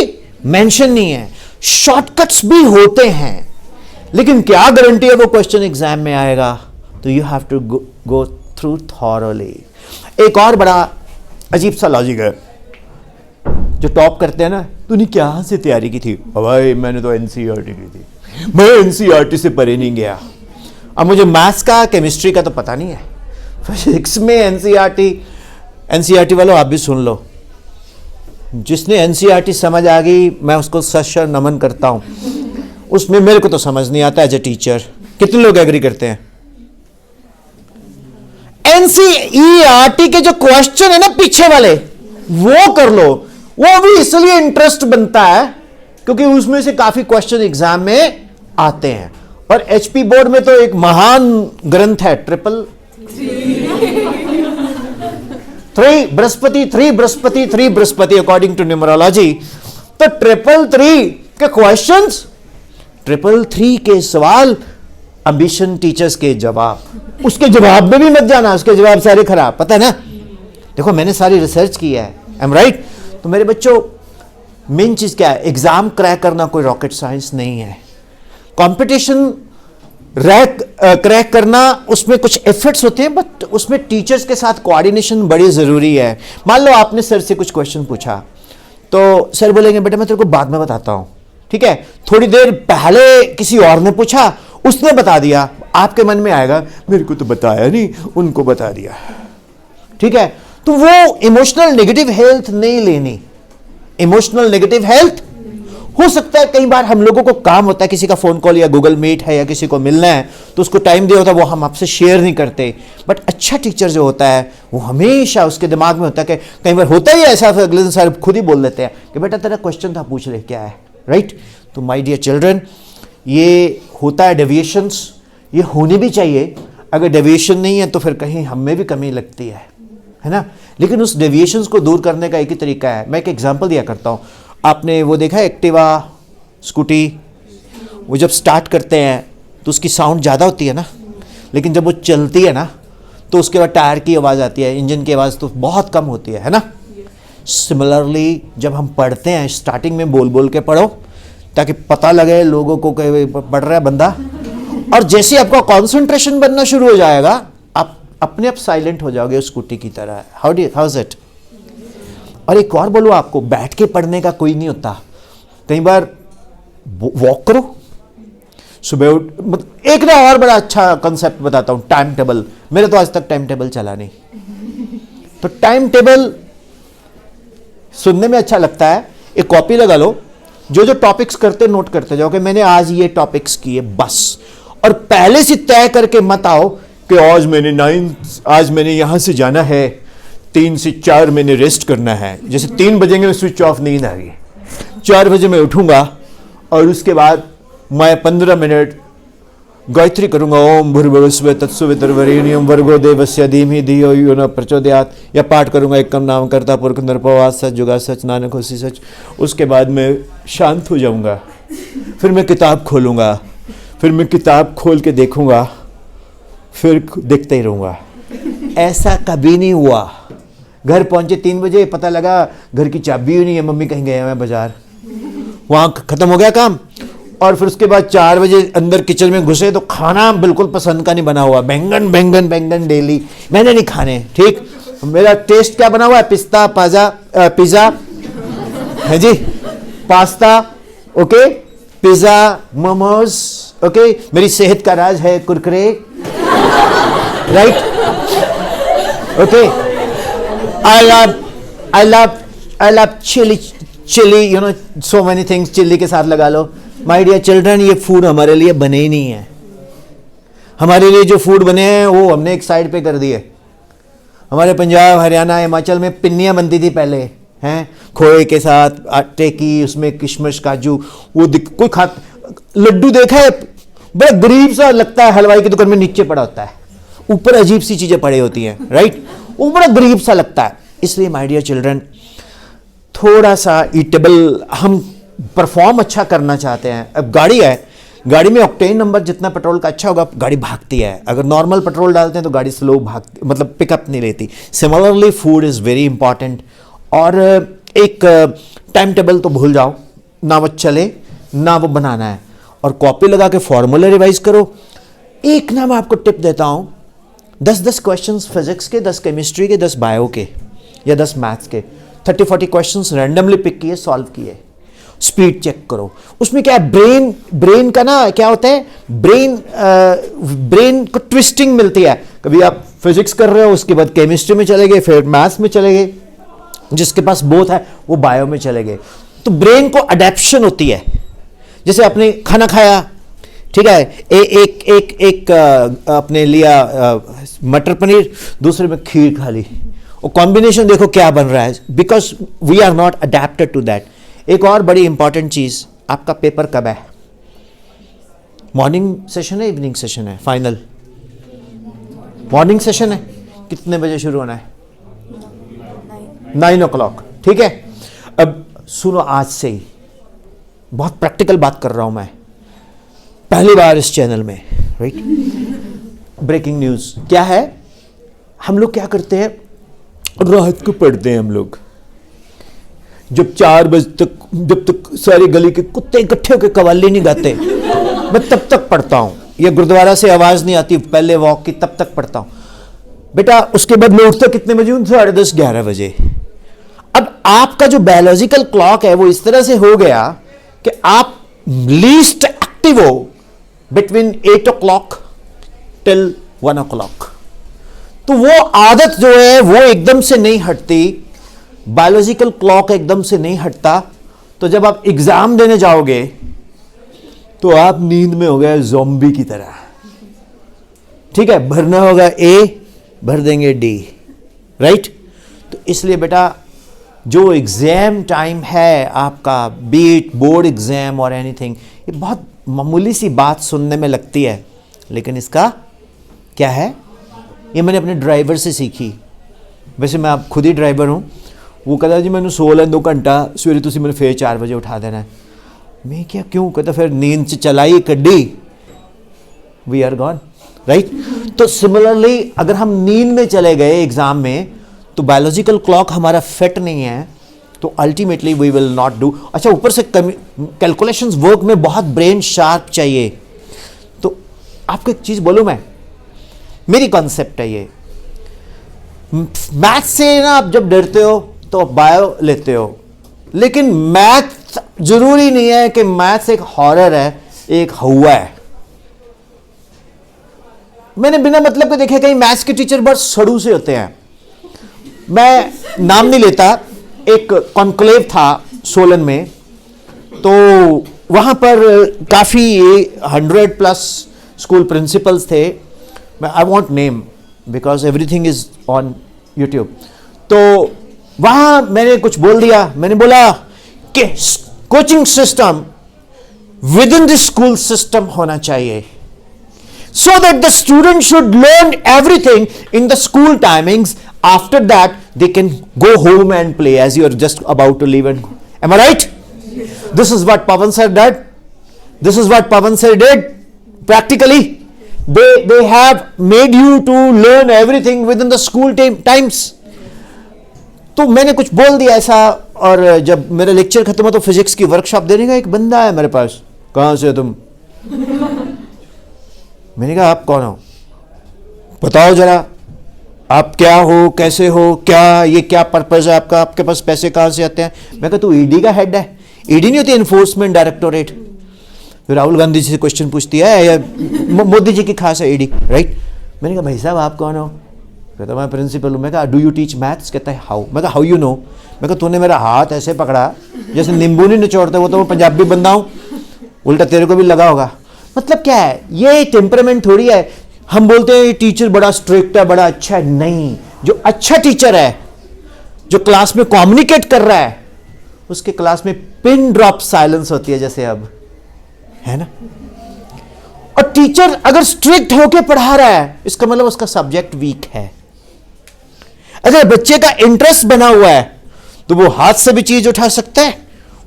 मेंशन नहीं है। शॉर्टकट्स भी होते हैं, लेकिन क्या गारंटी है वो क्वेश्चन एग्जाम में आएगा? तो you have to go through thoroughly. एक और बड़ा अजीब सा लॉजिक है, जो टॉप करते हैं ना, तूने क्या से तैयारी की थी? भाई मैंने तो एनसीईआरटी की थी, मैं एनसीईआरटी से परे नहीं गया। अब मुझे मैथ्स का केमिस्ट्री का तो पता नहीं है, फिजिक्स में एनसीईआरटी वालों आप भी सुन लो, जिसने एनसीईआरटी समझ आ गई मैं उसको सशर नमन करता हूं। उसमें मेरे को तो समझ नहीं आता एज ए टीचर। कितने लोग एग्री करते हैं? एनसीईआरटी के जो क्वेश्चन है ना पीछे वाले, वो कर लो। वो भी इसलिए इंटरेस्ट बनता है क्योंकि उसमें से काफी क्वेश्चन एग्जाम में आते हैं। और एचपी बोर्ड में तो एक महान ग्रंथ है ट्रिपल थ्री बृहस्पति अकॉर्डिंग टू न्यूमरोलॉजी। तो ट्रिपल के क्वेश्चंस, ट्रिपल के सवाल, एम्बिशन टीचर्स के जवाब। उसके जवाब में भी मत जाना, उसके जवाब सारे खराब, पता है ना। देखो मैंने सारी रिसर्च की है, आई एम राइट। तो मेरे बच्चों, मेन चीज क्या है? एग्जाम क्रैक करना कोई रॉकेट साइंस नहीं है। कंपटीशन क्रैक करना, उसमें कुछ एफर्ट्स होते हैं, बट उसमें टीचर्स के साथ कोऑर्डिनेशन बड़ी जरूरी है। मान लो आपने सर से कुछ क्वेश्चन पूछा, तो सर बोलेंगे बेटा मैं तेरे को बाद में बताता हूं, ठीक है। थोड़ी देर पहले किसी और ने पूछा, उसने बता दिया, आपके मन में आएगा मेरे को तो बताया नहीं, उनको बता दिया, ठीक है। तो वो इमोशनल नेगेटिव हेल्थ नहीं लेनी। इमोशनल नेगेटिव हेल्थ हो सकता है कई बार हम लोगों को काम होता है, किसी का फोन कॉल या गूगल मीट है या किसी को मिलना है, तो उसको टाइम दिया होता है, वो हम आपसे शेयर नहीं करते। बट अच्छा टीचर जो होता है वो हमेशा उसके दिमाग में होता है कि कई बार होता ही ऐसा, अगले दिन सर खुद ही बोल देते हैं कि बेटा तेरा क्वेश्चन था, पूछ ले क्या है, राइट। तो माय डियर चिल्ड्रन, ये होता है डेविएशंस, ये होनी भी चाहिए। अगर डेविएशन नहीं है तो फिर कहीं हम में भी कमी लगती है ना। लेकिन उस डेविएशंस को दूर करने का एक ही तरीका है। मैं एक एग्जांपल दिया करता हूँ। आपने वो देखा है एक्टिवा, स्कूटी, वो जब स्टार्ट करते हैं तो उसकी साउंड ज़्यादा होती है ना, लेकिन जब वो चलती है ना तो उसके बाद टायर की आवाज़ आती है, इंजन की आवाज़ तो बहुत कम होती है ना। सिमिलरली जब हम पढ़ते हैं, स्टार्टिंग में बोल बोल के पढ़ो ताकि पता लगे लोगों को कि पढ़ रहा है बंदा, और जैसे आपका कॉन्सेंट्रेशन बनना शुरू हो जाएगा, आप अपने आप साइलेंट हो जाओगे उस स्कूटी की तरह। How is it? और एक और बोलो आपको, बैठ के पढ़ने का कोई नहीं होता। कई बार वॉक करो सुबह उठ। एक ना और बड़ा अच्छा कंसेप्ट बताता हूं, टाइम टेबल। मेरे तो आज तक टाइम टेबल चला नहीं, तो टाइम टेबल सुनने में अच्छा लगता है। एक कॉपी लगा लो, जो जो टॉपिक्स करते नोट करते जाओ कि मैंने आज ये टॉपिक्स किए बस। और पहले से तय करके मत आओ कि आज मैंने यहां से जाना है, 3 से 4 मैंने रेस्ट करना है। जैसे 3 बजेंगे मैं स्विच ऑफ, नींद आ गई, 4 बजे मैं उठूंगा और उसके बाद मैं 15 मिनट गायत्री करूंगा, ओम भूर्भुवस्सुः तत्सवितुर्वरेण्यं भर्गो देवस्य धीमहि धियो यो न प्रचोदयात्, या पाठ करूंगा एकम नाम कर्ता पुरख नरपवा सच जुगा सच नानक होसी सच। उसके बाद मैं शांत हो जाऊंगा, फिर मैं किताब खोलूंगा, फिर मैं किताब खोल के देखूंगा, फिर देखते ही रहूंगा। ऐसा कभी नहीं हुआ। घर पहुंचे 3 बजे, पता लगा घर की चाबी ही नहीं है, मम्मी कहीं गए हैं बाजार, वहां खत्म हो गया काम। और फिर उसके बाद 4 बजे अंदर किचन में घुसे तो खाना बिल्कुल पसंद का नहीं बना हुआ, बैंगन डेली, मैंने नहीं खाने। ठीक, मेरा टेस्ट क्या बना हुआ है? पिज्जा है जी, pasta, okay, pizza, momos, okay. मेरी सेहत का राज है Kurkure, right, okay. I love chili, you know, so many things, chilli के साथ लगा लो। माय डियर चिल्ड्रन, ये फूड हमारे लिए बने ही नहीं है। हमारे लिए जो फूड बने हैं वो हमने एक साइड पे कर दिए। हमारे पंजाब, हरियाणा, हिमाचल में पिन्नियाँ बनती थी पहले, हैं, खोए के साथ, आटे की, उसमें किशमिश, काजू, वो कोई लड्डू देखा है बड़ा गरीब सा लगता है, हलवाई की दुकान में नीचे पड़ा होता है, ऊपर अजीब सी चीजें पड़ी होती हैं, राइट, वो बड़ा गरीब सा लगता है। इसलिए माय डियर चिल्ड्रन, थोड़ा सा ईटेबल, हम परफॉर्म अच्छा करना चाहते हैं। अब गाड़ी है, गाड़ी में ऑक्टेन नंबर जितना पेट्रोल का अच्छा होगा गाड़ी भागती है, अगर नॉर्मल पेट्रोल डालते हैं तो गाड़ी स्लो भागती, मतलब पिकअप नहीं लेती। Similarly food is very important. और एक टाइम टेबल तो भूल जाओ, ना वो चले ना वो बनाना है, और कॉपी लगा के फॉर्मूला रिवाइज करो। एक ना मैं आपको टिप देता हूँ, 10-10 क्वेश्चंस फिजिक्स के, 10 केमिस्ट्री के, 10 बायो के या 10 मैथ्स के, 30-40 क्वेश्चंस रैंडमली पिक किए, सॉल्व किए, स्पीड चेक करो। उसमें क्या है, ब्रेन का ना क्या होता है, ब्रेन को ट्विस्टिंग मिलती है। कभी आप फिजिक्स कर रहे हो, उसके बाद केमिस्ट्री में चले गए, फिर मैथ्स में चले गए, जिसके पास बोथ है वो बायो में चले गए। तो ब्रेन को अडेप्शन होती है। जैसे आपने खाना खाया, ठीक है, एक आपने लिया मटर पनीर, दूसरे में खीर खा ली, और कॉम्बिनेशन देखो क्या बन रहा है, because we are not adapted to that. एक और बड़ी इंपॉर्टेंट चीज, आपका पेपर कब है? मॉर्निंग सेशन है, इवनिंग सेशन है? फाइनल मॉर्निंग सेशन है। कितने बजे शुरू होना है? 9 o'clock, ठीक है। अब सुनो, आज से ही बहुत प्रैक्टिकल बात कर रहा हूं मैं, पहली बार इस चैनल में, राइट। ब्रेकिंग न्यूज क्या है, हम लोग क्या करते हैं, रात को पढ़ते हैं हम लोग, जब 4 बजे तक, जब तक सारी गली के कुत्ते इकट्ठे होकर कव्वाली नहीं गाते, मैं तब तक पढ़ता हूं। या गुरुद्वारा से आवाज नहीं आती पहले वॉक की, तब तक पढ़ता हूं बेटा। उसके बाद मैं उठता कितने बजे हूं? 10:30-11 बजे। अब आपका जो बायोलॉजिकल क्लॉक है वो इस तरह से हो गया कि आप लीस्ट एक्टिव हो बिटवीन 8 o'clock टिल 1 o'clock। तो वो आदत जो है वो एकदम से नहीं हटती, बायोलॉजिकल क्लॉक एकदम से नहीं हटता। तो जब आप एग्जाम देने जाओगे तो आप नींद में हो गए ज़ॉम्बी की तरह, ठीक है। भरना होगा ए, भर देंगे डी, राइट। तो इसलिए बेटा, जो एग्जाम टाइम है आपका, बीट बोर्ड एग्जाम और एनीथिंग, ये बहुत मामूली सी बात सुनने में लगती है, लेकिन इसका क्या है, ये मैंने अपने ड्राइवर से सीखी। वैसे मैं आप खुद ही ड्राइवर हूँ। वो कहता जी मैंने 16 2 घंटा सवेरे तुसी मैंने फिर 4 बजे उठा देना है। मैं क्या क्यों? कहता फिर नींद से चलाई कड्डी, वी आर गॉन, राइट। तो सिमिलरली अगर हम नींद में चले गए एग्जाम में, तो बायोलॉजिकल क्लॉक हमारा फिट नहीं है, तो ultimately we will not do. अच्छा, ऊपर से कैलकुलेशंस वर्क में बहुत ब्रेन शार्प चाहिए। तो आपको एक चीज बोलूं मैं, मेरी कॉन्सेप्ट है ये, मैथ से ना आप जब डरते हो तो बायो लेते हो, लेकिन मैथ जरूरी नहीं है कि मैथ्स एक हॉरर है, एक हवा है। मैंने बिना मतलब के देखा कहीं मैथ्स के टीचर बहुत सड़ू से होते हैं। मैं नाम नहीं लेता, एक कॉन्क्लेव था सोलन में, तो वहां पर काफी 100+ स्कूल प्रिंसिपल्स थे। मैं I want name because everything is on YouTube. तो वहां मैंने कुछ बोल दिया, मैंने बोला कि coaching system with in the school system होना चाहिए, so that the student should learn everything in the school timings. After that they can go home and play as you are just about to leave and go. Am I right? Yes, this is what Pawan sir did. This is what Pawan sir did practically. They have made you to learn everything within the school times. तो मैंने कुछ बोल दिया ऐसा, और जब मेरा लेक्चर खत्म हुआ तो फिजिक्स की वर्कशॉप देने का एक बंदा है मेरे पास। कहाँ से तुम? मैंने कहा आप कौन हो, बताओ जरा, आप क्या हो, कैसे हो, क्या ये क्या पर्पस है आपका, आपके पास पैसे कहाँ से आते हैं? मैं कहा तू ईडी का हेड है। ईडी नहीं होती, एनफोर्समेंट डायरेक्टोरेट। फिर राहुल गांधी जी से क्वेश्चन पूछती है, या मोदी जी की खास है ईडी, राइट। मैंने कहा भाई साहब आप कौन हो? कहता मैं प्रिंसिपल हूँ। मैं कहा डू यू टीच मैथ्स? कहता है हाउ। मैं कहा हाउ यू नो? मैं कहा तूने मेरा हाथ ऐसे पकड़ा जैसे नींबू नहीं निचोड़ते, वो तो मैं पंजाबी बंदा हूँ, उल्टा तेरे को भी लगा होगा। मतलब क्या है, ये टेम्परामेंट थोड़ी है। हम बोलते हैं ये टीचर बड़ा स्ट्रिक्ट है, बड़ा अच्छा है। नहीं, जो अच्छा टीचर है, जो क्लास में कम्युनिकेट कर रहा है, उसके क्लास में पिन ड्रॉप साइलेंस होती है, जैसे अब है ना। और टीचर अगर स्ट्रिक्ट होके पढ़ा रहा है, इसका मतलब उसका सब्जेक्ट वीक है। अगर बच्चे का इंटरेस्ट बना हुआ है तो वो हाथ से भी चीज उठा सकता है,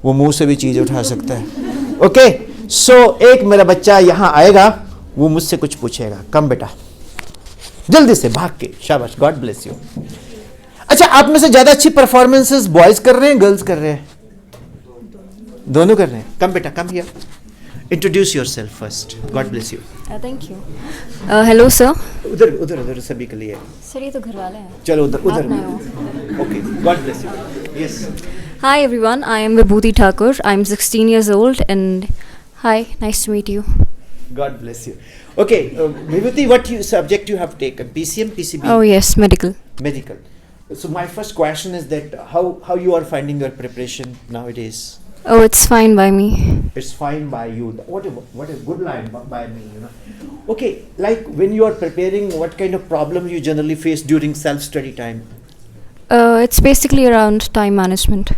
वो मुंह से भी चीज उठा सकता है। ओके, सो एक मेरा बच्चा यहां आएगा, वो मुझसे कुछ पूछेगा। कम बेटा, जल्दी से भाग के, शाबाश, गॉड ब्लेस यू। अच्छा, आप में से ज्यादा अच्छी परफॉर्मेंसेस बॉयज कर रहे हैं, गर्ल्स कर रहे हैं? दोनों कर रहे हैं। कम बेटा, come here, introduce yourself first, God bless you. Thank you. Hello sir. उधर उधर उधर सभी के लिए। सर ये तो घर वाले हैं। चलो उधर आप उधर। नए हो। Okay, God bless you. Yes. Hi everyone, I am Vibhuti Thakur. I am 16 years old and hi, nice to meet you. God bless you. Okay, Vibhuti, what subject you have taken? PCM, PCB? Oh yes, medical. Medical. So my first question is that how you are finding your preparation nowadays? Oh, it's fine by me. It's fine by you. What a good line by me, you know. Okay, like when you are preparing, what kind of problems you generally face during self-study time? It's basically around time management.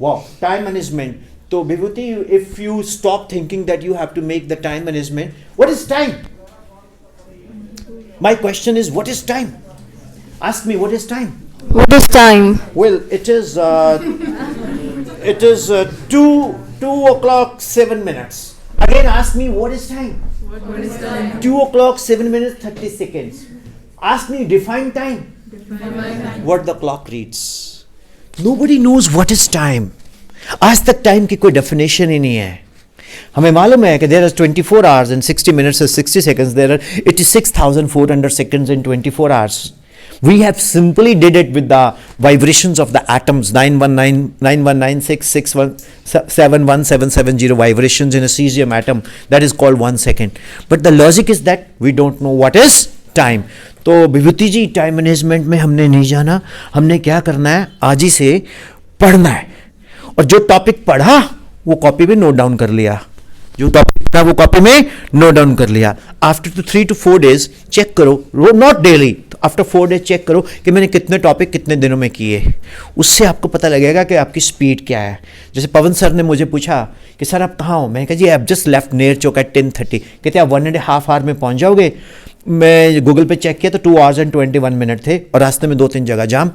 Wow, time management. So Vibhuti, if you stop thinking that you have to make the time management, what is time? My question is, what is time? Ask me, what is time? What is time? Well, it is 2 o'clock 7 minutes. Again, ask me, what is time? What is time? 2 o'clock 7 minutes 30 seconds. Ask me, define time. What the clock reads. Nobody knows what is time. आज तक टाइम की कोई डेफिनेशन ही नहीं है। हमें मालूम है कि there are 24 hours and 60 minutes and 60 seconds. There are 86,400 seconds in 24 hours. We have simply did it with the vibrations of the atoms, 91996617170 vibrations in a cesium atom. That is called 1 second. But the logic is that we don't know what is time. तो विभूति जी, टाइम मैनेजमेंट में हमने नहीं जाना, हमने क्या करना है, आज ही से पढ़ना है, और जो टॉपिक पढ़ा वो कॉपी में नोट डाउन कर लिया, जो टॉपिक पढ़ा वो कॉपी में नोट डाउन कर लिया। आफ्टर 3 to 4 days चेक करो, not daily, after 4 days check करो कि मैंने कितने टॉपिक कितने दिनों में किए। उससे आपको पता लगेगा कि आपकी स्पीड क्या है। जैसे पवन सर ने मुझे पूछा कि सर आप कहाँ हो, मैंने कहा जी I have just left near chowk at 10:30। कहते आप 1.5 hour में पहुँच जाओगे। मैं गूगल पे चेक किया तो 2 hours and 21 minutes थे, और रास्ते में 2-3 जगह जाम।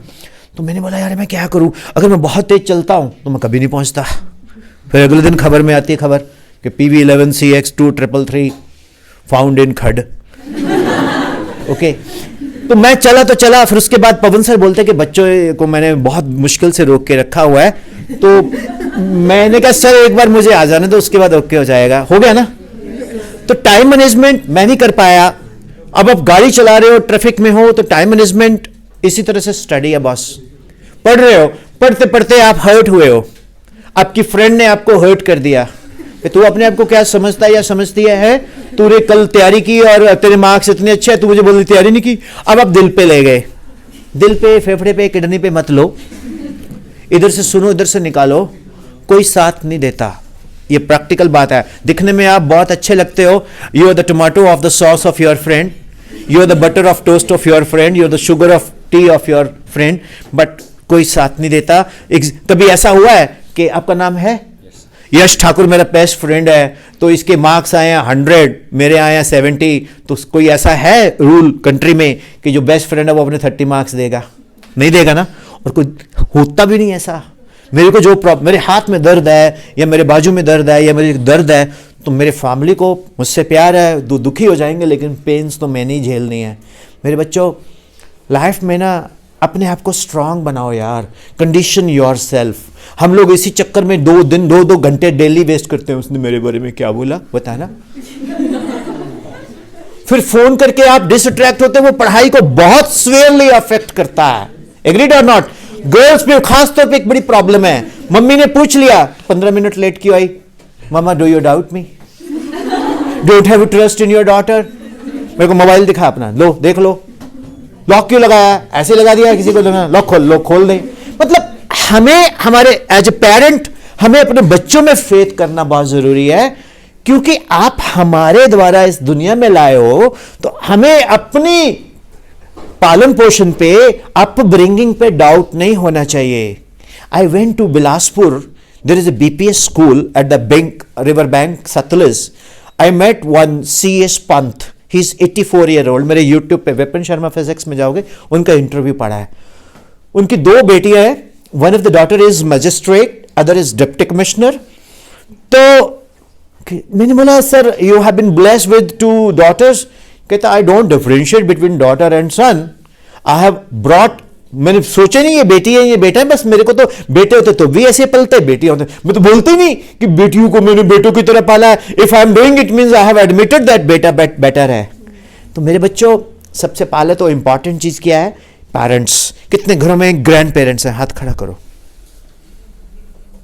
तो मैंने बोला यार मैं क्या करूं, अगर मैं बहुत तेज चलता हूं तो मैं कभी नहीं पहुंचता। फिर अगले दिन खबर में आती है खबर कि PV11CX2333 फाउंड इन खड। ओके, तो मैं चला तो चला। फिर उसके बाद पवन सर बोलते कि बच्चों को मैंने बहुत मुश्किल से रोक के रखा हुआ है, तो मैंने कहा सर एक बार मुझे आ जाने दो, उसके बाद ओके हो जाएगा। हो गया ना। तो टाइम मैनेजमेंट मैं नहीं कर पाया। अब आप गाड़ी चला रहे हो, ट्रैफिक में हो, तो टाइम मैनेजमेंट इसी तरह से स्टडी है बॉस। पढ़ रहे हो, पढ़ते पढ़ते आप हर्ट हुए हो, आपकी फ्रेंड ने आपको हर्ट कर दिया कि तू अपने आप को क्या समझता है या समझती है, तूने कल तैयारी की और तेरे मार्क्स इतने अच्छे हैं, तू मुझे बोल तैयारी नहीं की। अब आप दिल पे ले गए। दिल पे, फेफड़े पे, किडनी पे मत लो, इधर से सुनो इधर से निकालो, कोई साथ नहीं देता। ये प्रैक्टिकल बात है। दिखने में आप बहुत अच्छे लगते हो, you are the tomato of the sauce of your friend, you are the butter of toast of your friend, you are the sugar of tea of your friend, but कोई साथ नहीं देता। कभी ऐसा हुआ है कि आपका नाम है यश ठाकुर, मेरा बेस्ट फ्रेंड है, तो इसके मार्क्स आए हैं 100, मेरे आए हैं 70, तो कोई ऐसा है रूल कंट्री में कि जो बेस्ट फ्रेंड है वो अपने 30 मार्क्स देगा? नहीं देगा ना। और कोई होता भी नहीं ऐसा। मेरे को जो मेरे हाथ में दर्द है या मेरे बाजू में दर्द है या मेरे दर्द है, तो मेरे फैमिली को मुझसे प्यार है, दुखी हो जाएंगे, लेकिन पेन्स तो मैंने ही झेलनी है। मेरे बच्चों, लाइफ में ना अपने आप को स्ट्रांग बनाओ यार, कंडीशन योरसेल्फ। हम लोग इसी चक्कर में 2 दिन 2 घंटे डेली वेस्ट करते हैं। उसने मेरे बारे में क्या बोला बता ना। फिर फोन करके आप डिस्ट्रैक्ट होते हैं, वो पढ़ाई को बहुत स्वेयरली अफेक्ट करता है। एग्रीड और नॉट? गर्ल्स पे खास तौर पे एक बड़ी प्रॉब्लम है। मम्मी ने पूछ लिया 15 मिनट लेट क्यों आई, mama do you doubt me, don't have trust in your daughter. मेरे को मोबाइल दिखा अपना, लो देख लो, लॉक क्यों लगाया, ऐसे लगा दिया किसी को, लॉक खोल दे। मतलब हमें हमारे एज ए पेरेंट हमें अपने बच्चों में फेथ करना बहुत जरूरी है, क्योंकि आप हमारे द्वारा इस दुनिया में लाए हो, तो हमें अपनी पालन पोषण पे, अपब्रिंगिंग पे डाउट नहीं होना चाहिए। I went to Bilaspur, there is a BPS school at the bank, river bank, Satluj. I met one CS Pant, he is 84 year old. मेरे यूट्यूब पे विपिन शर्मा फिजिक्स में जाओगे, उनका इंटरव्यू पढ़ा है. उनकी 2 बेटियां हैं. One of the daughter is magistrate, other is deputy commissioner. तो मैंने बोला sir you have been blessed with 2 daughters. कहता I don't differentiate between daughter and son. I have brought, मैंने सोचा नहीं ये बेटी है ये बेटा है, बस मेरे को तो बेटे होते तो भी ऐसे पलते, बेटियां होते. मैं तो बोलते ही नहीं कि बेटियों को मैंने बेटों की तरह पाला है. If I am doing it means I have admitted that बेटा बेटर है. तो मेरे बच्चों, सबसे पहले तो इंपॉर्टेंट चीज क्या है? पेरेंट्स. कितने घरों में ग्रैंड पेरेंट्स हैं? हाथ खड़ा करो.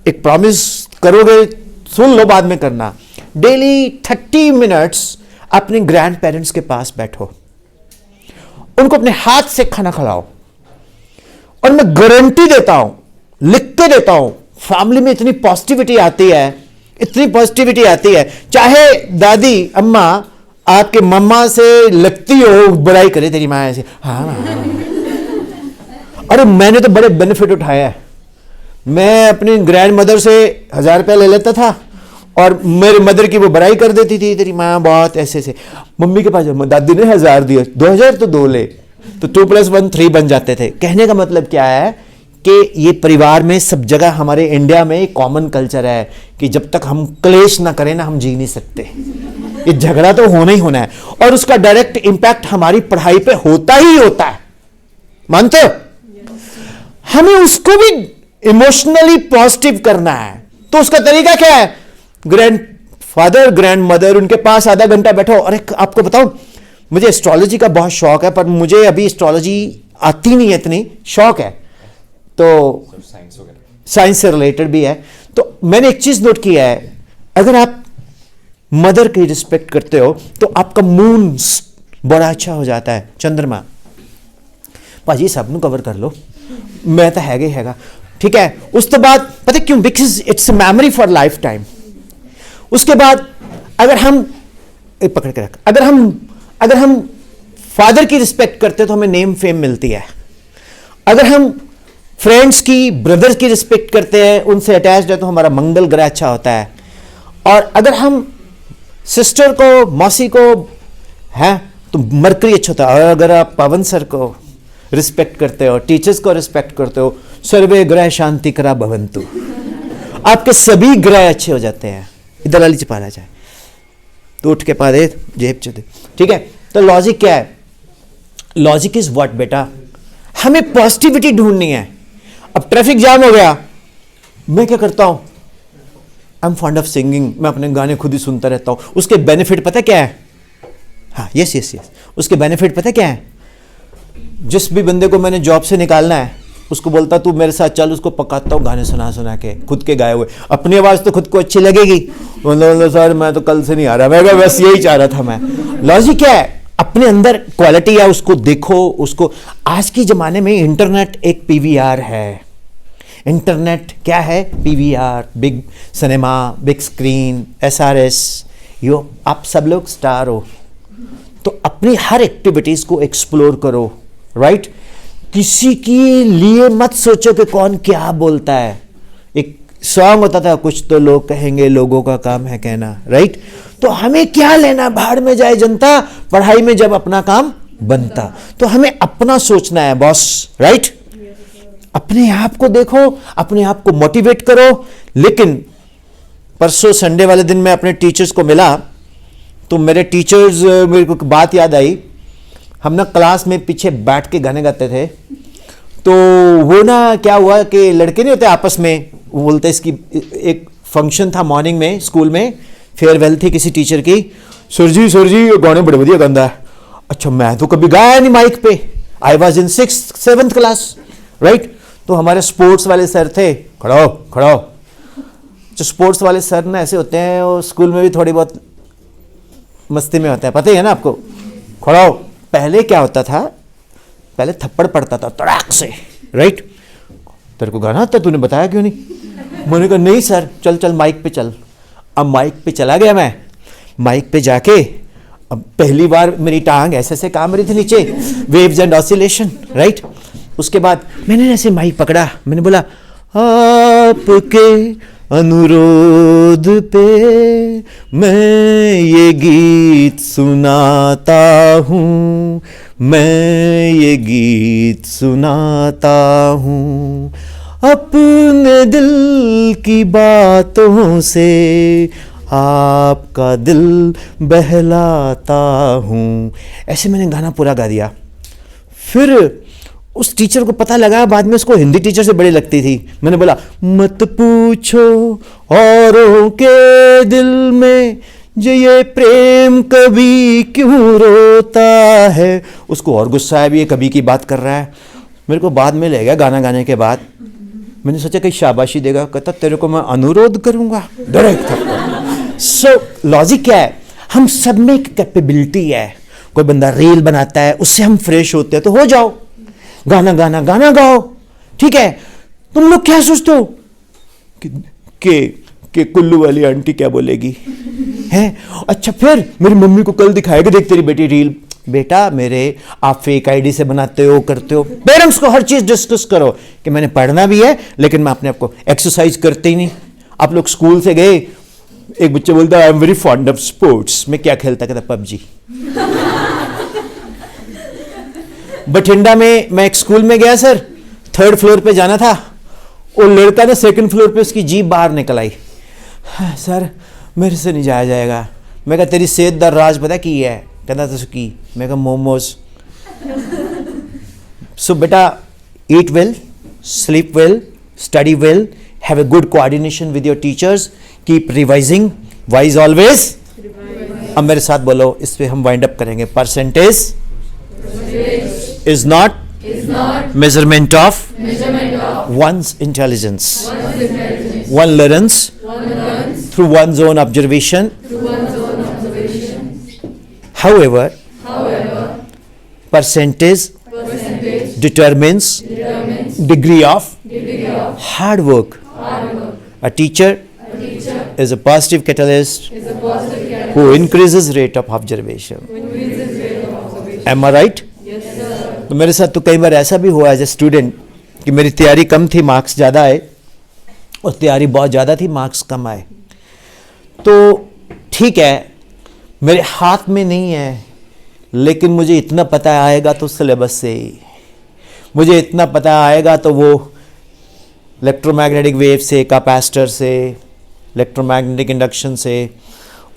एक प्रॉमिस करोगे, सुन लो, बाद में करना. डेली 30 मिनट्स अपने ग्रैंड पेरेंट्स के पास बैठो, उनको अपने हाथ से खाना खिलाओ. और मैं गारंटी देता हूं, लिख के देता हूं, फैमिली में इतनी पॉजिटिविटी आती है, इतनी पॉजिटिविटी आती है. चाहे दादी अम्मा आपके मम्मा से लगती हो, बुराई करे तेरी माँ ऐसे, हाँ. अरे मैंने तो बड़े बेनिफिट उठाया है. मैं अपनी ग्रैंड मदर से 1000 रुपया ले लेता था और मेरी मदर की वो बुराई कर देती थी, तेरी माँ बहुत ऐसे से. मम्मी के पास दादी ने 1000 दिए, 2000 तो 2 ले, तो 2 + 1 3 बन जाते थे. कहने का मतलब क्या है कि ये परिवार में सब जगह, हमारे इंडिया में एक कॉमन कल्चर है कि जब तक हम क्लेश ना करें ना, हम जी नहीं सकते. ये झगड़ा तो होना ही होना है, और उसका डायरेक्ट इंपैक्ट हमारी पढ़ाई पे होता ही होता है. मानते हो? हमें उसको भी इमोशनली पॉजिटिव करना है. तो उसका तरीका क्या है? ग्रैंड फादर ग्रैंड मदर, उनके पास आधा घंटा बैठो. और आपको बताऊं, मुझे एस्ट्रोलॉजी का बहुत शौक है, पर मुझे अभी एस्ट्रोलॉजी आती नहीं है, इतनी शौक है तो साइंस से रिलेटेड भी है. तो मैंने एक चीज नोट किया है, अगर आप मदर की रिस्पेक्ट करते हो तो आपका मून बड़ा अच्छा हो जाता है. चंद्रमा भाजी सबनों कवर कर लो, मैं तो हैगा. ठीक है. उस तो बाद पता क्यों? Because it's memory for life time. उसके बाद अगर हम पकड़ के रख, अगर हम फादर की रिस्पेक्ट करते तो हमें नेम फेम मिलती है. अगर हम फ्रेंड्स की, ब्रदर्स की रिस्पेक्ट करते हैं, उनसे अटैच्ड है, तो हमारा मंगल ग्रह अच्छा होता है. और अगर हम सिस्टर को, मौसी को है तो मरकरी अच्छा होता है. और अगर आप पवन सर को रिस्पेक्ट करते हो, टीचर्स को रिस्पेक्ट करते हो, सर्वे ग्रह शांति करा भवंतु, आपके सभी ग्रह अच्छे हो जाते हैं. इधर वाली चिपा जाए तो उठ के पा दे, जेब च दे. ठीक है. तो लॉजिक क्या है? लॉजिक इज व्हाट बेटा? हमें पॉजिटिविटी ढूंढनी है. अब ट्रैफिक जाम हो गया, मैं क्या करता हूं? I am fond of singing. मैं अपने गाने खुद ही सुनता रहता हूं. उसके बेनिफिट पता क्या है? हाँ, यस, उसके बेनिफिट पता क्या है? जिस भी बंदे को मैंने जॉब से निकालना है, उसको बोलता तू मेरे साथ चल, उसको पकाता हूँ गाने सुना के, खुद के गाए हुए. अपनी आवाज़ तो खुद को अच्छी लगेगी. बोलो सर मैं तो कल से नहीं आ रहा, मैं बस यही चाह रहा था. मैं लॉजिक क्या है? अपने अंदर क्वालिटी है, उसको देखो. उसको आज के ज़माने में इंटरनेट एक PVR है. इंटरनेट क्या है? PVR, big cinema, big screen, SRS. यो आप सब लोग स्टार हो, तो अपनी हर एक्टिविटीज़ को एक्सप्लोर करो. राइट? किसी के लिए मत सोचो कि कौन क्या बोलता है. एक सॉन्ग होता था, कुछ तो लोग कहेंगे, लोगों का काम है कहना. राइट? तो हमें क्या लेना, भाड़ में जाए जनता, पढ़ाई में जब अपना काम बनता. तो हमें अपना सोचना है बॉस. राइट? अपने आप को देखो, अपने आप को मोटिवेट करो. लेकिन परसों संडे वाले दिन मैं अपने टीचर्स को मिला, तो मेरे टीचर्स, मेरे को बात याद आई. हम ना क्लास में पीछे बैठ के गाने गाते थे. तो वो ना क्या हुआ कि लड़के नहीं होते आपस में, वो बोलते इसकी, एक फंक्शन था मॉर्निंग में स्कूल में, फेयरवेल थी किसी टीचर की. सर जी गाने बड़े बढ़िया गाता है. अच्छा, मैं तो कभी गाया नहीं माइक पे. I was in 6th 7th class. Right? तो हमारे स्पोर्ट्स वाले सर थे, खड़ो. जो स्पोर्ट्स वाले सर ना ऐसे होते हैं, वो स्कूल में भी थोड़ी बहुत मस्ती में होता है, पता ही है ना आपको. खड़ो. पहले क्या होता था? पहले थप्पड़ पड़ता था तड़ाक से. राइट? तेरे को गाना आता, तूने बताया क्यों नहीं? मैंने कहा नहीं सर, चल माइक पे चल. अब माइक पे चला गया. मैं माइक पे जाके, अब पहली बार मेरी टांग ऐसे काम रही थी नीचे, वेव्स एंड ऑसिलेशन. राइट? उसके बाद मैंने ऐसे माइक पकड़ा, मैंने बोला आपके अनुरोध पे मैं ये गीत सुनाता हूँ, मैं ये गीत सुनाता हूँ, अपने दिल की बातों से आपका दिल बहलाता हूँ। ऐसे मैंने गाना पूरा गा दिया। फिर उस टीचर को पता लगा, बाद में उसको हिंदी टीचर से बड़ी लगती थी। मैंने बोला मत पूछो औरों के दिल में जो ये प्रेम कभी क्यों रोता है। उसको और गुस्सा है, भी ये कभी की बात कर रहा है। मेरे को बाद में ले गया गाना गाने के बाद। मैंने सोचा कहीं शाबाशी देगा, कहता तेरे को मैं अनुरोध करूंगा डायरेक्ट। सो लॉजिक क्या है, हम सब में एक कैपेबिलिटी है। कोई बंदा रील बनाता है, उससे हम फ्रेश होते हैं, तो हो जाओ, गाना गाना गाना गाओ, ठीक है। तुम लोग क्या सोचते हो कि कुल्लू वाली आंटी क्या बोलेगी है। अच्छा, फिर मेरी मम्मी को कल दिखाएगा, देख तेरी बेटी रील। बेटा मेरे, आप फेक आईडी से बनाते हो, करते हो। पेरेंट्स को हर चीज डिस्कस करो कि मैंने पढ़ना भी है, लेकिन मैं अपने आप को एक्सरसाइज करते ही नहीं। आप लोग स्कूल से गए, एक बच्चा बोलता है आई am very fond of sports. में क्या खेलता, कहता पबजी। बठिंडा में मैं एक स्कूल में गया सर, 3rd फ्लोर पे जाना था। वो लड़का ने 2nd फ्लोर पे उसकी जीभ बाहर निकल आई। सर मेरे से नहीं जाया जाएगा। मैं कहा तेरी सेहत दर राज पता की है, कहता तो की। मैं कहा मोमोज। सो बेटा ईट well, sleep well, study well, have a good coordination with your teachers, keep revising, wise always. अब मेरे साथ बोलो, इस पे हम वाइंड अप करेंगे। Percentage is not measurement of one's intelligence. One learns through one's own observation. However, percentage determines degree of hard work. A teacher is a positive catalyst who increases rate of observation. Am I right? तो मेरे साथ तो कई बार ऐसा भी हुआ एज ए स्टूडेंट कि मेरी तैयारी कम थी, मार्क्स ज़्यादा आए, और तैयारी बहुत ज़्यादा थी, मार्क्स कम आए। तो ठीक है, मेरे हाथ में नहीं है, लेकिन मुझे इतना पता आएगा तो सिलेबस से ही, मुझे इतना पता आएगा तो वो इलेक्ट्रोमैग्नेटिक वेव से, कैपेसिटर से, इलेक्ट्रोमैग्नेटिक इंडक्शन से।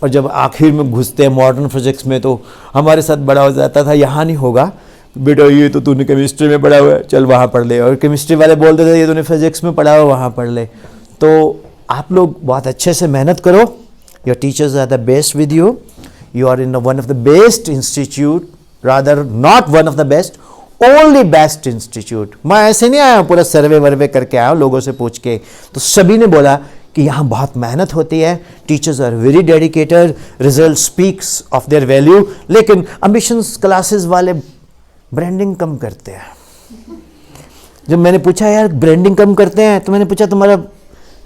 और जब आखिर में घुसते हैं मॉडर्न फिजिक्स में, तो हमारे साथ बड़ा हो जाता था, यहाँ नहीं होगा बेटा, ये तो तूने केमिस्ट्री में पढ़ा हुआ है, चल वहाँ पढ़ ले। और केमिस्ट्री वाले बोलते थे ये तूने फिजिक्स में पढ़ा हुआ, वहाँ पढ़ ले। तो आप लोग बहुत अच्छे से मेहनत करो। Your teachers are the best with you, you are in one of the best institute, rather not one of the best, only best institute. मैं ऐसे नहीं आया हूँ पूरा सर्वे वर्वे करके आया हूँ लोगों से पूछ के। तो सभी ने बोला कि यहाँ बहुत मेहनत होती है, teachers are very dedicated, result speaks of their value. लेकिन एम्बिशंस क्लासेस वाले ब्रांडिंग कम करते हैं। जब मैंने पूछा यार ब्रांडिंग कम करते हैं, तो मैंने पूछा तुम्हारा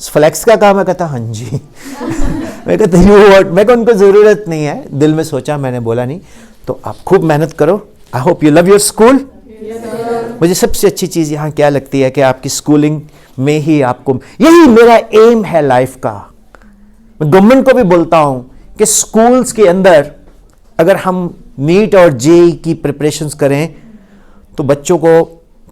फ्लैक्स का काम है, कहता हाँ जी। मैं कहता यू व्हाट, मैं कहा उनको ज़रूरत नहीं है, दिल में सोचा, मैंने बोला नहीं। तो आप खूब मेहनत करो। I hope you love your school. मुझे सबसे अच्छी चीज़ यहाँ क्या लगती है कि आपकी स्कूलिंग में ही आपको, यही मेरा एम है लाइफ का। मैं गवर्नमेंट को भी बोलता हूँ कि स्कूल्स के अंदर अगर हम नीट और जेई की प्रिपरेशंस करें तो बच्चों को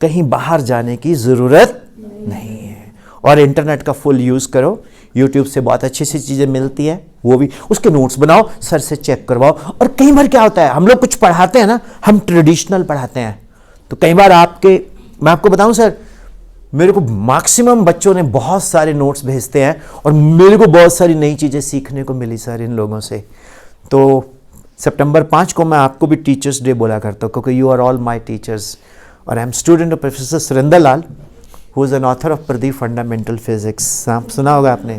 कहीं बाहर जाने की ज़रूरत नहीं है। और इंटरनेट का फुल यूज़ करो, यूट्यूब से बहुत अच्छी सी चीज़ें मिलती है, वो भी उसके नोट्स बनाओ, सर से चेक करवाओ। और कई बार क्या होता है, हम लोग कुछ पढ़ाते हैं ना, हम ट्रेडिशनल पढ़ाते हैं, तो कई बार मैं आपको बताऊं सर, मेरे को मैक्सिमम बच्चों ने बहुत सारे नोट्स भेजते हैं और मेरे को बहुत सारी नई चीज़ें सीखने को मिली सर इन लोगों से। तो सितंबर 5 को मैं आपको भी टीचर्स डे बोला करता हूँ, क्योंकि you are all my teachers. और I am student of professor Surendra Lal, who is an author of Pradeep fundamental physics. आप सुना होगा आपने।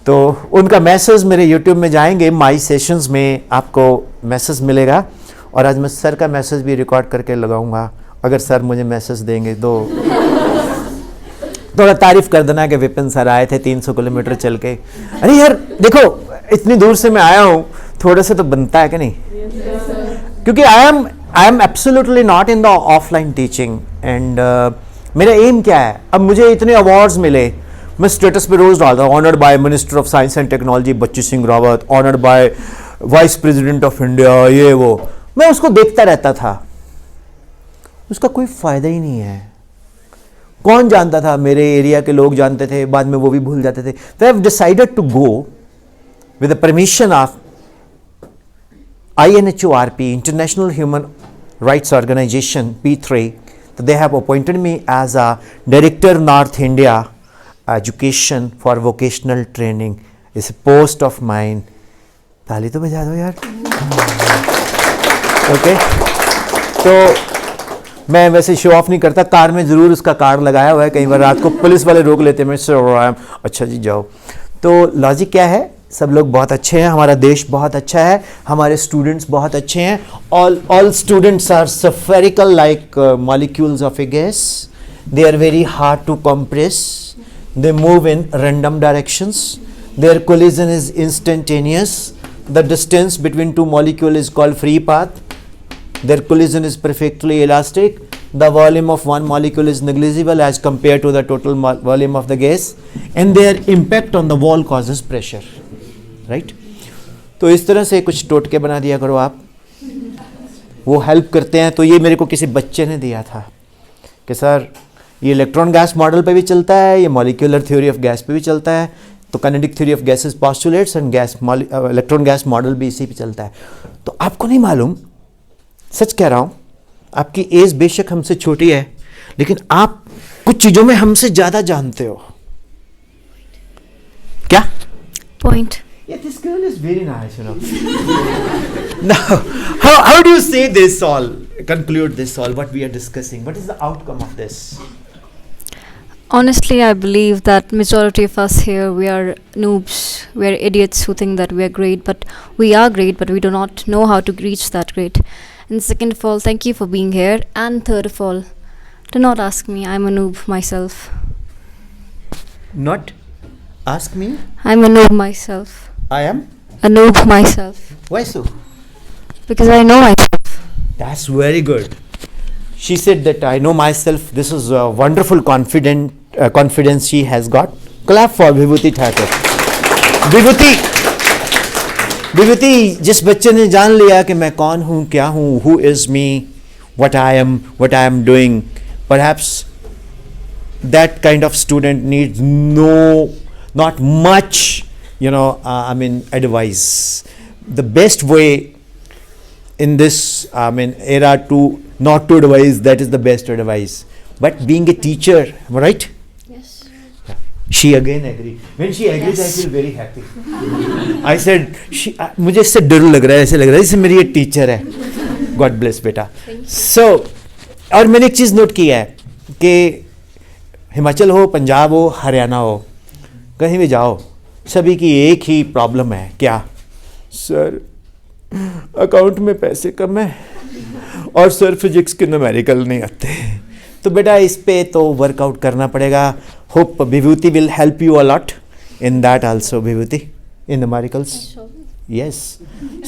तो उनका मैसेज मेरे यूट्यूब में जाएंगे, माई सेशंस में आपको मैसेज मिलेगा। और आज मैं सर का मैसेज भी रिकॉर्ड करके लगाऊंगा, अगर सर मुझे मैसेज देंगे तो। थोड़ा तारीफ कर देना कि विपिन सर आए थे 300 किलोमीटर चल के। अरे यार देखो, इतनी दूर से मैं आया हूँ, थोड़ा सा तो बनता है कि नहीं? क्योंकि I am absolutely not in the offline teaching. And मेरा एम क्या है, अब मुझे इतने अवार्ड्स मिले, मैं स्टेटस पे रोज डालता हूँ, honoured by minister of science and technology Bachi Singh Rawat, honoured by vice president of India, ये वो। मैं उसको देखता रहता था, उसका कोई फायदा ही नहीं है। कौन जानता था? मेरे एरिया के लोग जानते थे, बाद में वो भी भूल जाते थे। तो I have decided to go with the permission of INHORP, International Human Rights Organization, P3. So they have appointed me as a Director North India Education for Vocational Training. It's a post of mine. ताली तो बजा दो यार। ओके, तो मैं वैसे शो ऑफ नहीं करता, कार में ज़रूर उसका कार्ड लगाया हुआ है, कई बार रात को पुलिस वाले रोक लेते हैं, मैं सर अच्छा जी जाओ। तो लॉजिक क्या है? सब लोग बहुत अच्छे हैं, हमारा देश बहुत अच्छा है, हमारे स्टूडेंट्स बहुत अच्छे हैं। All students are spherical like molecules of a gas, they are very hard to compress, they move in random directions, their collision is instantaneous, the distance between two molecules is called free path, their collision is perfectly elastic, the volume of one molecule is negligible as compared to the total volume of the gas, and their impact on the wall causes pressure, right? तो इस तरह से कुछ टोटके बना दिया करो आप, वो हेल्प करते हैं। तो ये मेरे को किसी बच्चे ने दिया था कि सर ये इलेक्ट्रॉन गैस मॉडल पे भी चलता है, ये मॉलिक्यूलर थ्योरी ऑफ गैस पे भी चलता है, तो kinetic theory of gases postulates and gas electron gas model भी इसी पे चलता है। तो आपको नहीं मालूम, सच कह रहा हूँ, आपकी एज बेशक हमसे छोटी है, लेकिन आप कुछ चीज़ों में हमसे ज़्यादा जानते हो। क्या? Point. Yeah, this girl is very nice, you know. Now, how do you say this all, conclude this all, what we are discussing? What is the outcome of this? Honestly, I believe that majority of us here, we are noobs. We are idiots who think that we are great, but we are great, but we do not know how to reach that great. And second of all, thank you for being here. And third of all, do not ask me. I'm a noob myself. Not ask me. I'm a noob myself. I am. A noob myself. Why so? Because I know myself. That's very good. She said that I know myself. This is a wonderful confidence she has got. Clap for Vibhuti Thakur. विभूति, जिस बच्चे ने जान लिया कि मैं कौन हूँ, क्या हूँ, who is me, what I am doing, perhaps that kind of student needs not much, advice. The best way in this, era to not to advise, that is the best advice. But being a teacher, am I right? Yes. She again agreed. When she agrees, I feel very happy. I said, मुझे इससे डर लग रहा है, ऐसे लग रहा है जैसे मेरी ये टीचर है. God bless बेटा. So, और मैंने एक चीज़ नोट की है कि हिमाचल हो, पंजाब हो, हरियाणा हो, कहीं भी जाओ, सभी की एक ही प्रॉब्लम है. क्या? सर, अकाउंट में पैसे कम है और सर फिजिक्स के न्यूमेरिकल नहीं आते. तो बेटा इस पे तो वर्कआउट करना पड़ेगा. Hope Vibhuti will help you a lot in that also. Vibhuti in numericals. Yes.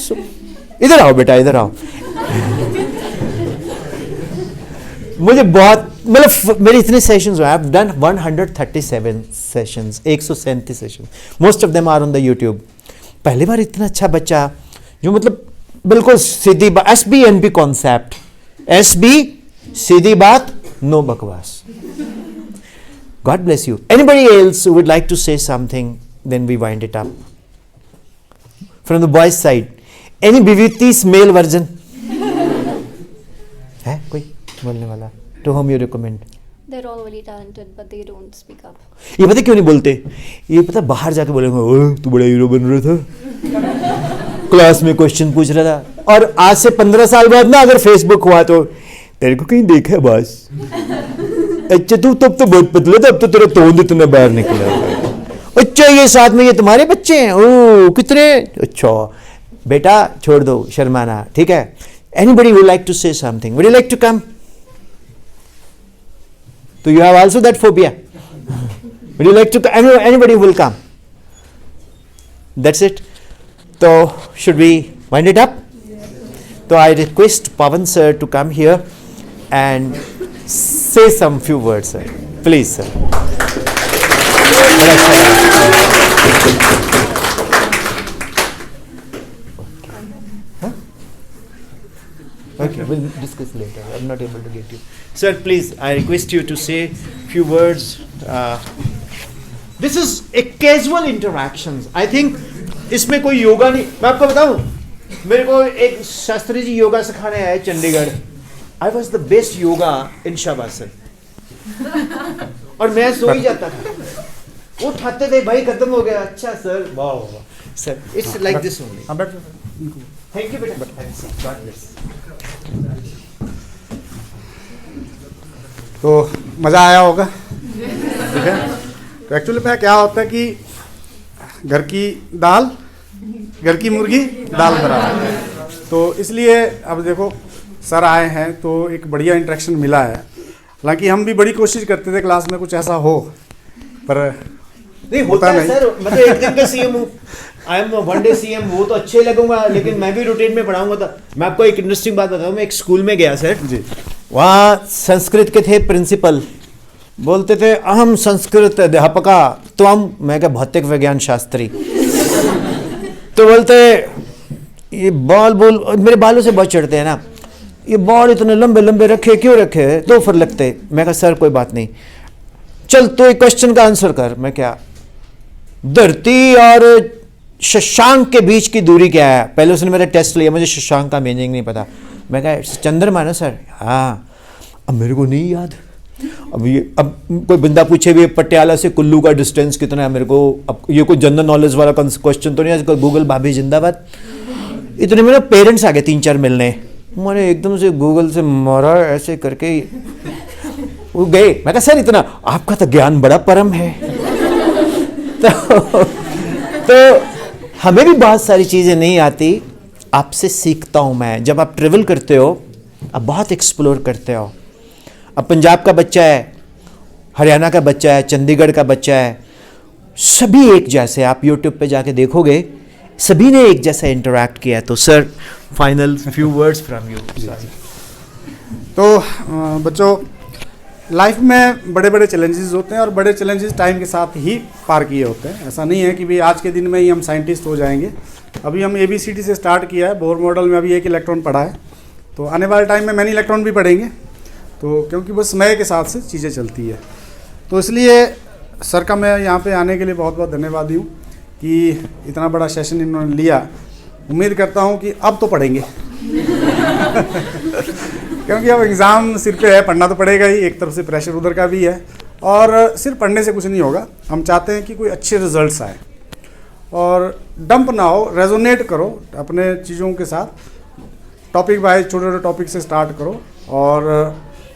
So इधर आओ बेटा, इधर आओ. मुझे बहुत मेरे इतने सेशंस हुए. I have done 137 sessions, 137 sessions. Most of them are on the YouTube. पहली बार इतना अच्छा बच्चा जो बिल्कुल सीधी बात, SBNP कॉन्सेप्ट, SB सीधी बात, नो बकवास. God bless you. Anybody else who would like to say something, then we wind it up. From the boys' side, any Vibhuti's male version? है कोई बोलने वाला? To whom you recommend? They're all really talented, but they don't speak up. ये पता क्यों नहीं बोलते? ये पता बाहर जाके बोलेंगे, ओह तू बड़ा हीरो बन रहा था, क्लास में क्वेश्चन पूछ रहा था, और आज से 15 साल बाद ना अगर फेसबुक हुआ तो तेरे को कहीं देखा है बस. अच्छा तू तब तो बहुत पतला था, अब तो तेरा तोंद इतना बाहर निकला. अच्छा ये साथ में ये तुम्हारे बच्चे हैं? ओह कितने अच्छा. बेटा छोड़ दो शर्माना, ठीक है. Anybody would like to say something? Would you like to come? So you have also that phobia. Would you like to? Anybody will come. That's it. So should we wind it up? So I request Pawan sir to come here and say some few words, sir. Please, sir. बड़ा अच्छा लगा। Okay, we'll discuss later. I'm not able to get you. Sir, please, I request you to say few words. This is a casual interactions. I think इसमें कोई योगा नहीं. मैं आपको बताऊं, मेरे को एक शास्त्री जी योगा सिखाने आए Chandigarh. I was the best yoga in shavasana. और मैं सो ही जाता था. वो उठाते थे, भाई खत्म हो गया. अच्छा सर, वाह वाह. Sir, it's like this only. Thank you बेटा. Thanks. God bless. तो मज़ा आया होगा, ठीक है। तो एक्चुअली में क्या होता है कि घर की दाल, घर की मुर्गी दाल बराबर। तो इसलिए अब देखो सर आए हैं तो एक बढ़िया इंटरेक्शन मिला है। हालांकि हम भी बड़ी कोशिश करते थे क्लास में कुछ ऐसा हो, पर नहीं होता है सर। मतलब एक दिन का सीएम हूँ, I am one day CM, वो तो अच्छे लगूंगा, लेकिन मैं भी रूटीन में पढ़ाऊंगा। तो मैं आपको एक इंटरेस्टिंग बात बताऊं, मैं एक स्कूल में गया सर जी, वहाँ संस्कृत के थे प्रिंसिपल, बोलते थे अहम संस्कृत अध्यापका त्वम, मैं क्या भौतिक विज्ञान शास्त्री। तो बोलते ये बाल मेरे बालों से बहुत चढ़ते हैं ना, ये बाल इतने लंबे लंबे रखे क्यों रखे, 2 फर लगते। मैं कहा सर कोई बात नहीं, चल तो एक क्वेश्चन का आंसर कर। मैं क्या, धरती और शशांक के बीच की दूरी क्या है? पहले उसने मेरा टेस्ट लिया, मुझे शशांक का मीनिंग नहीं पता। मैं कहा चंद्रमा ना सर। हाँ, अब मेरे को नहीं याद। अब कोई बंदा पूछे भी पटियाला से कुल्लू का डिस्टेंस कितना है, मेरे को अब ये कोई जनरल नॉलेज वाला क्वेश्चन तो नहीं है। गूगल भाभी जिंदाबाद। इतने मेरे पेरेंट्स आ गए 3-4 मिलने, मैंने एकदम से गूगल से मारा ऐसे करके वो गए। मैं कहा सर इतना, आपका तो ज्ञान बड़ा परम है। तो हमें भी बहुत सारी चीज़ें नहीं आती, आपसे सीखता हूँ मैं। जब आप ट्रेवल करते हो आप बहुत एक्सप्लोर करते हो। अब पंजाब का बच्चा है, हरियाणा का बच्चा है, चंडीगढ़ का बच्चा है, सभी एक जैसे, आप यूट्यूब पे जाके देखोगे सभी ने एक जैसा इंटरैक्ट किया है। तो sir final few words from you. तो बच्चों लाइफ में बड़े बड़े चैलेंजेस होते हैं और बड़े चैलेंजेस टाइम के साथ ही पार किए होते हैं। ऐसा नहीं है कि भाई आज के दिन में ही हम साइंटिस्ट हो जाएंगे। अभी हम ABCD से स्टार्ट किया है, बोर मॉडल में अभी 1 इलेक्ट्रॉन पढ़ा है, तो आने वाले टाइम में मैनी इलेक्ट्रॉन भी पढ़ेंगे। तो क्योंकि बस समय के साथ से चीज़ें चलती है, तो इसलिए सर का मैं यहाँ पे आने के लिए बहुत बहुत धन्यवादी हूँ कि इतना बड़ा सेशन इन्होंने लिया। उम्मीद करता हूँ कि अब तो पढ़ेंगे क्योंकि अब एग्ज़ाम सिर पे है, पढ़ना तो पड़ेगा ही। एक तरफ से प्रेशर उधर का भी है, और सिर्फ पढ़ने से कुछ नहीं होगा। हम चाहते हैं कि कोई अच्छे रिजल्ट्स आए और डंप ना हो, रेजोनेट करो अपने चीज़ों के साथ। टॉपिक वाइज छोटे छोटे टॉपिक से स्टार्ट करो और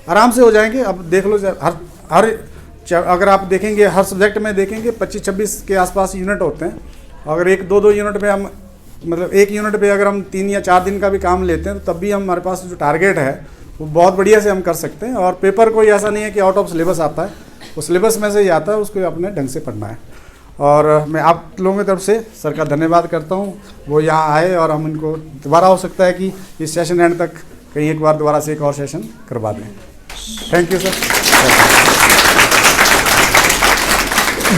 आराम से हो जाएंगे। अब देख लो हर अगर आप देखेंगे हर सब्जेक्ट में देखेंगे 25-26 के आसपास यूनिट होते हैं। अगर 1-2 यूनिट पे हम मतलब एक यूनिट पे अगर हम 3 या 4 दिन का भी काम लेते हैं तो तब भी हमारे पास जो टारगेट है वो बहुत बढ़िया से हम कर सकते हैं। और पेपर कोई ऐसा नहीं है कि आउट ऑफ सिलेबस आता है, वो सिलेबस में से ही आता है, उसको अपने ढंग से पढ़ना है। और मैं आप लोगों की तरफ से सर का धन्यवाद करता हूँ, वो यहाँ आए और हम इनको दोबारा हो सकता है कि इस सेशन एंड तक कहीं एक बार दोबारा से एक और सेशन करवा दें। Thank you sir.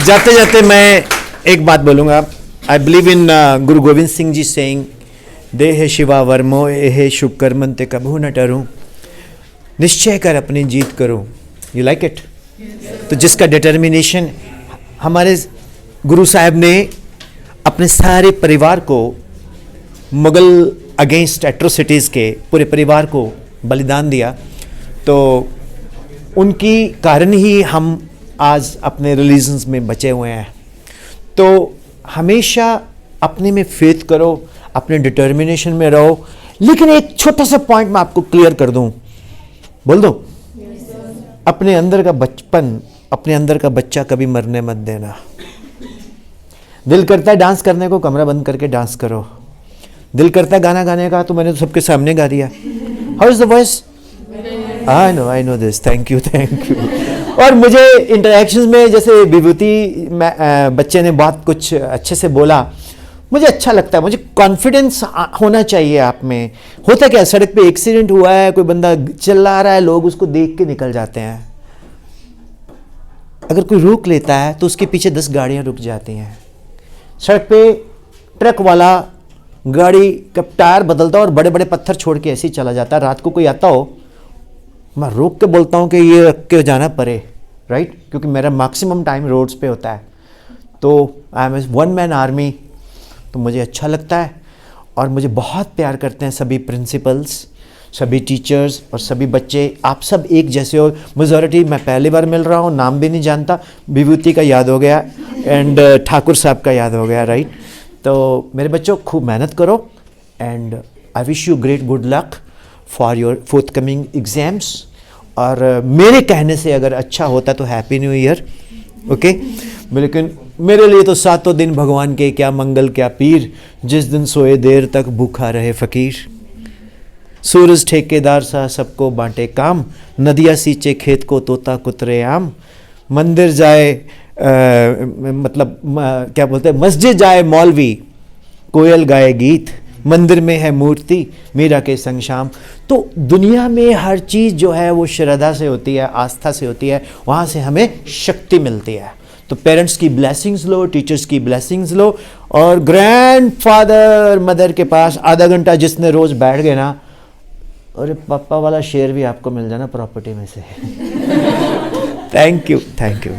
जाते जाते मैं एक बात बोलूँगा। I believe in Guru Govind Singh ji saying, देह शिवा वर्मो एहे शुभ कर्मंते कभू न टरूं, निश्चय कर अपनी जीत करूं। You like it? तो जिसका डिटर्मिनेशन, हमारे गुरु साहब ने अपने सारे परिवार को मुगल अगेंस्ट एट्रोसिटीज़ के पूरे परिवार को बलिदान दिया, तो उनकी कारण ही हम आज अपने रिलीजन्स में बचे हुए हैं। तो हमेशा अपने में फेथ करो, अपने डिटर्मिनेशन में रहो। लेकिन एक छोटा सा पॉइंट मैं आपको क्लियर कर दूं, बोल दो, अपने अंदर का बचपन, अपने अंदर का बच्चा कभी मरने मत देना। दिल करता है डांस करने को, कमरा बंद करके डांस करो। दिल करता है गाना गाने का, तो मैंने तो सबके सामने गा दिया। How is the voice? I know this. Thank you. और मुझे इंटरेक्शंस में जैसे विभूति बच्चे ने बहुत कुछ अच्छे से बोला, मुझे अच्छा लगता है। मुझे कॉन्फिडेंस होना चाहिए आप में। होता क्या, सड़क पे एक्सीडेंट हुआ है, कोई बंदा चिल्ला रहा है, लोग उसको देख के निकल जाते हैं। अगर कोई रोक लेता है तो उसके पीछे 10 गाड़ियाँ रुक जाती हैं। सड़क पे ट्रक वाला गाड़ी का टायर बदलता है और बड़े बड़े पत्थर छोड़ के ऐसे ही चला जाता है। रात को कोई आता हो, मैं रोक के बोलता हूँ कि ये रख के जाना पड़े, राइट, क्योंकि मेरा मैक्सिमम टाइम रोड्स पे होता है। तो I am a one man army, तो मुझे अच्छा लगता है और मुझे बहुत प्यार करते हैं सभी प्रिंसिपल्स, सभी टीचर्स और सभी बच्चे। आप सब एक जैसे हो। मेजॉरिटी मैं पहली बार मिल रहा हूँ, नाम भी नहीं जानता, विभूति का याद हो गया एंड ठाकुर साहब का याद हो गया, राइट। तो मेरे बच्चों खूब मेहनत करो and I wish you great good luck for your fourth coming exams. और मेरे कहने से अगर अच्छा होता तो हैप्पी न्यू ईयर, ओके। लेकिन मेरे लिए तो 7 दिन भगवान के क्या मंगल क्या पीर, जिस दिन सोए देर तक भूखा रहे फ़कीर। सूरज ठेकेदार सा सबको बांटे काम, नदियाँ सींचे खेत को तोता कुतरे आम। मंदिर जाए क्या बोलते हैं, मस्जिद जाए मौलवी, कोयल गाए गीत, मंदिर में है मूर्ति मीरा के संग शाम। तो दुनिया में हर चीज़ जो है वो श्रद्धा से होती है, आस्था से होती है, वहाँ से हमें शक्ति मिलती है। तो पेरेंट्स की ब्लेसिंग्स लो, टीचर्स की ब्लेसिंग्स लो, और ग्रैंडफादर मदर के पास आधा घंटा जिसने रोज़ बैठ गए ना, अरे पापा वाला शेयर भी आपको मिल जाना प्रॉपर्टी में से। Thank you, thank you.